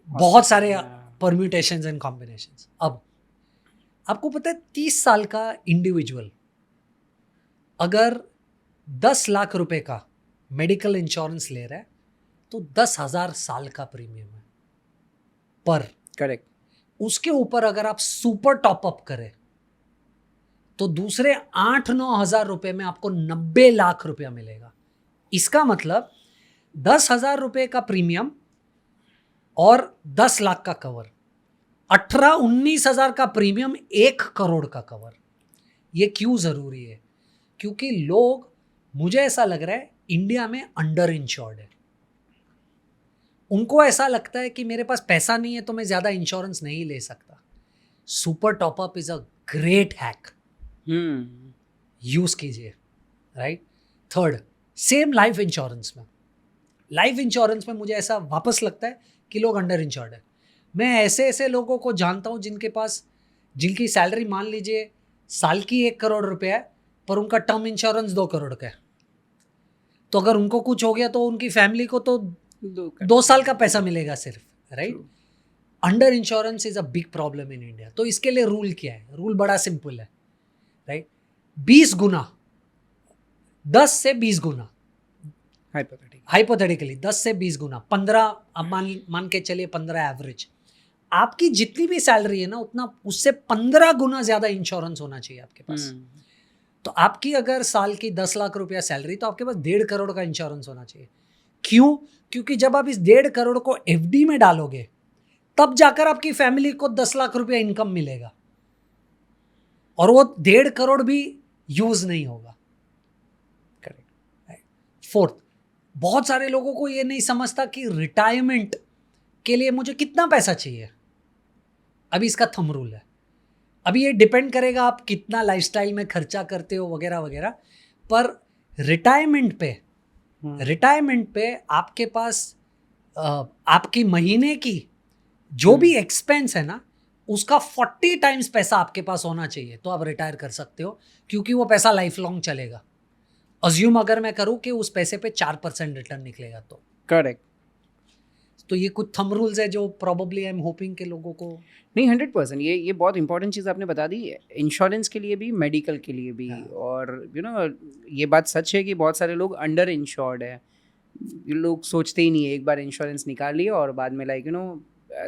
बहुत सारे परम्यूटेशंस एंड कॉम्बिनेशंस। अब आपको पता है 30 साल का इंडिविजुअल अगर 10 लाख रुपए का मेडिकल इंश्योरेंस ले रहा है तो 10,000 साल का प्रीमियम है पर। करेक्ट। उसके ऊपर अगर आप सुपर टॉप अप करें तो दूसरे 8-9 हजार रुपए में आपको 90 लाख रुपया मिलेगा। इसका मतलब 10,000 रुपए का प्रीमियम और 10 लाख का कवर, 18-19 हजार का प्रीमियम, 1 करोड़ का कवर। ये क्यों जरूरी है? क्योंकि लोग, मुझे ऐसा लग रहा है, इंडिया में अंडर इंश्योर्ड है। उनको ऐसा लगता है कि मेरे पास पैसा नहीं है तो मैं ज्यादा इंश्योरेंस नहीं ले सकता। Super top up is a great hack, use कीजिए, right? Third, same life insurance में। लाइफ इंश्योरेंस में मुझे ऐसा वापस लगता है कि लोग अंडर इंश्योर्ड है। मैं ऐसे ऐसे लोगों को जानता हूं जिनके पास, जिनकी सैलरी मान लीजिए साल की 1 करोड़ रुपया है पर उनका टर्म इंश्योरेंस 2 करोड़ का है। तो अगर उनको कुछ हो गया तो उनकी फैमिली को तो 2 साल का पैसा मिलेगा सिर्फ, right? Under insurance is a big problem in India. तो इसके लिए रूल क्या है? रूल बड़ा सिंपल है, राइट? 20 गुना, 10 से 20 गुना, हाइपोथेटिकली 10 से 20 गुना, 15, अब मान के चलिए 15 एवरेज। आपकी जितनी भी सैलरी है ना, उतना उससे 15 गुना ज्यादा इंश्योरेंस होना चाहिए आपके पास। तो आपकी अगर साल की 10 लाख रुपया सैलरी, तो आपके पास 1.5 करोड़ का इंश्योरेंस होना चाहिए। क्यों? क्योंकि जब आप इस 1.5 करोड़ को एफडी में डालोगे तब जाकर आपकी फैमिली को 10 लाख रुपया इनकम मिलेगा और वो 1.5 करोड़ भी यूज नहीं होगा। करेक्ट। फोर्थ, बहुत सारे लोगों को ये नहीं समझता कि रिटायरमेंट के लिए मुझे कितना पैसा चाहिए। अभी इसका थंब रूल है। अभी ये डिपेंड करेगा आप कितना लाइफस्टाइल में खर्चा करते हो वगैरह वगैरह, पर रिटायरमेंट पे आपके पास आपकी महीने की जो भी एक्सपेंस है ना, उसका 40 टाइम्स पैसा आपके पास होना चाहिए तो आप रिटायर कर सकते हो, क्योंकि वो पैसा लाइफ लॉन्ग चलेगा। अज्यूम अगर मैं करूं कि उस पैसे पे 4% रिटर्न निकलेगा तो। करेक्ट। तो ये कुछ थंब रूल्स है जो प्रॉबली आई एम होपिंग के लोगों को नहीं, 100% ये बहुत इंपॉर्टेंट चीज़ आपने बता दी, इंश्योरेंस के लिए भी, मेडिकल के लिए भी। हाँ। और ये बात सच है कि बहुत सारे लोग अंडर इंश्योर्ड है। लोग सोचते ही नहीं है, एक बार इंश्योरेंस निकाल लिया और बाद में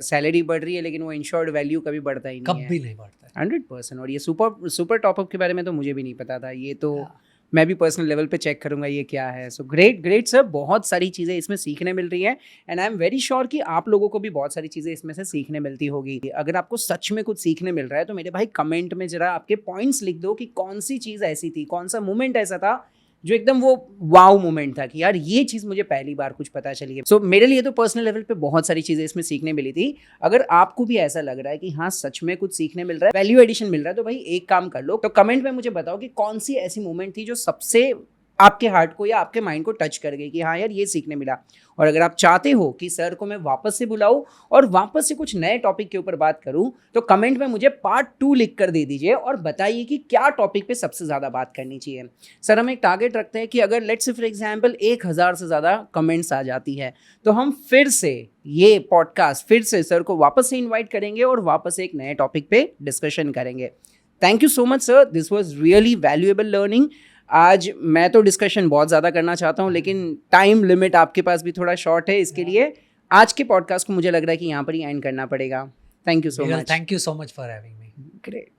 सैलरी बढ़ रही है लेकिन वो इंश्योर्ड वैल्यू कभी बढ़ता ही नहीं है। कभी नहीं बढ़ता है। 100%। और ये सुपर टॉपअप के बारे में तो मुझे भी नहीं पता था। ये तो हाँ। मैं भी पर्सनल लेवल पे चेक करूंगा ये क्या है। सो ग्रेट सर, बहुत सारी चीज़ें इसमें सीखने मिल रही हैं and I am very sure कि आप लोगों को भी बहुत सारी चीज़ें इसमें से सीखने मिलती होगी। अगर आपको सच में कुछ सीखने मिल रहा है तो मेरे भाई कमेंट में जरा आपके पॉइंट्स लिख दो कि कौन सी चीज़ ऐसी थी, कौन सा मोमेंट ऐसा था जो एकदम वो वाव मोमेंट था कि यार ये चीज़ मुझे पहली बार कुछ पता चली है। सो मेरे लिए तो पर्सनल लेवल पे बहुत सारी चीज़ें इसमें सीखने मिली थी। अगर आपको भी ऐसा लग रहा है कि हाँ सच में कुछ सीखने मिल रहा है, वैल्यू एडिशन मिल रहा है, तो भाई एक काम कर लो, तो कमेंट में मुझे बताओ कि कौन सी ऐसी मोमेंट थी जो सबसे आपके हार्ट को या आपके माइंड को टच कर गई कि हाँ यार ये सीखने मिला। और अगर आप चाहते हो कि सर को मैं वापस से बुलाऊं और वापस से कुछ नए टॉपिक के ऊपर बात करूं, तो कमेंट में मुझे पार्ट 2 लिख कर दे दीजिए और बताइए कि क्या टॉपिक पे सबसे ज़्यादा बात करनी चाहिए। सर हम एक टारगेट रखते हैं कि अगर लेट्स से फॉर एग्जाम्पल 1000 से ज़्यादा कमेंट्स आ जाती है तो हम फिर से ये पॉडकास्ट फिर से सर को वापस से इन्वाइट करेंगे और वापस एक नए टॉपिक पे डिस्कशन करेंगे। Thank you so much sir, this was really valuable learning. आज मैं तो डिस्कशन बहुत ज़्यादा करना चाहता हूँ लेकिन टाइम लिमिट आपके पास भी थोड़ा शॉर्ट है, इसके लिए आज के पॉडकास्ट को मुझे लग रहा है कि यहाँ पर ही एंड करना पड़ेगा। Thank you so much. Thank you so much for having me. Great.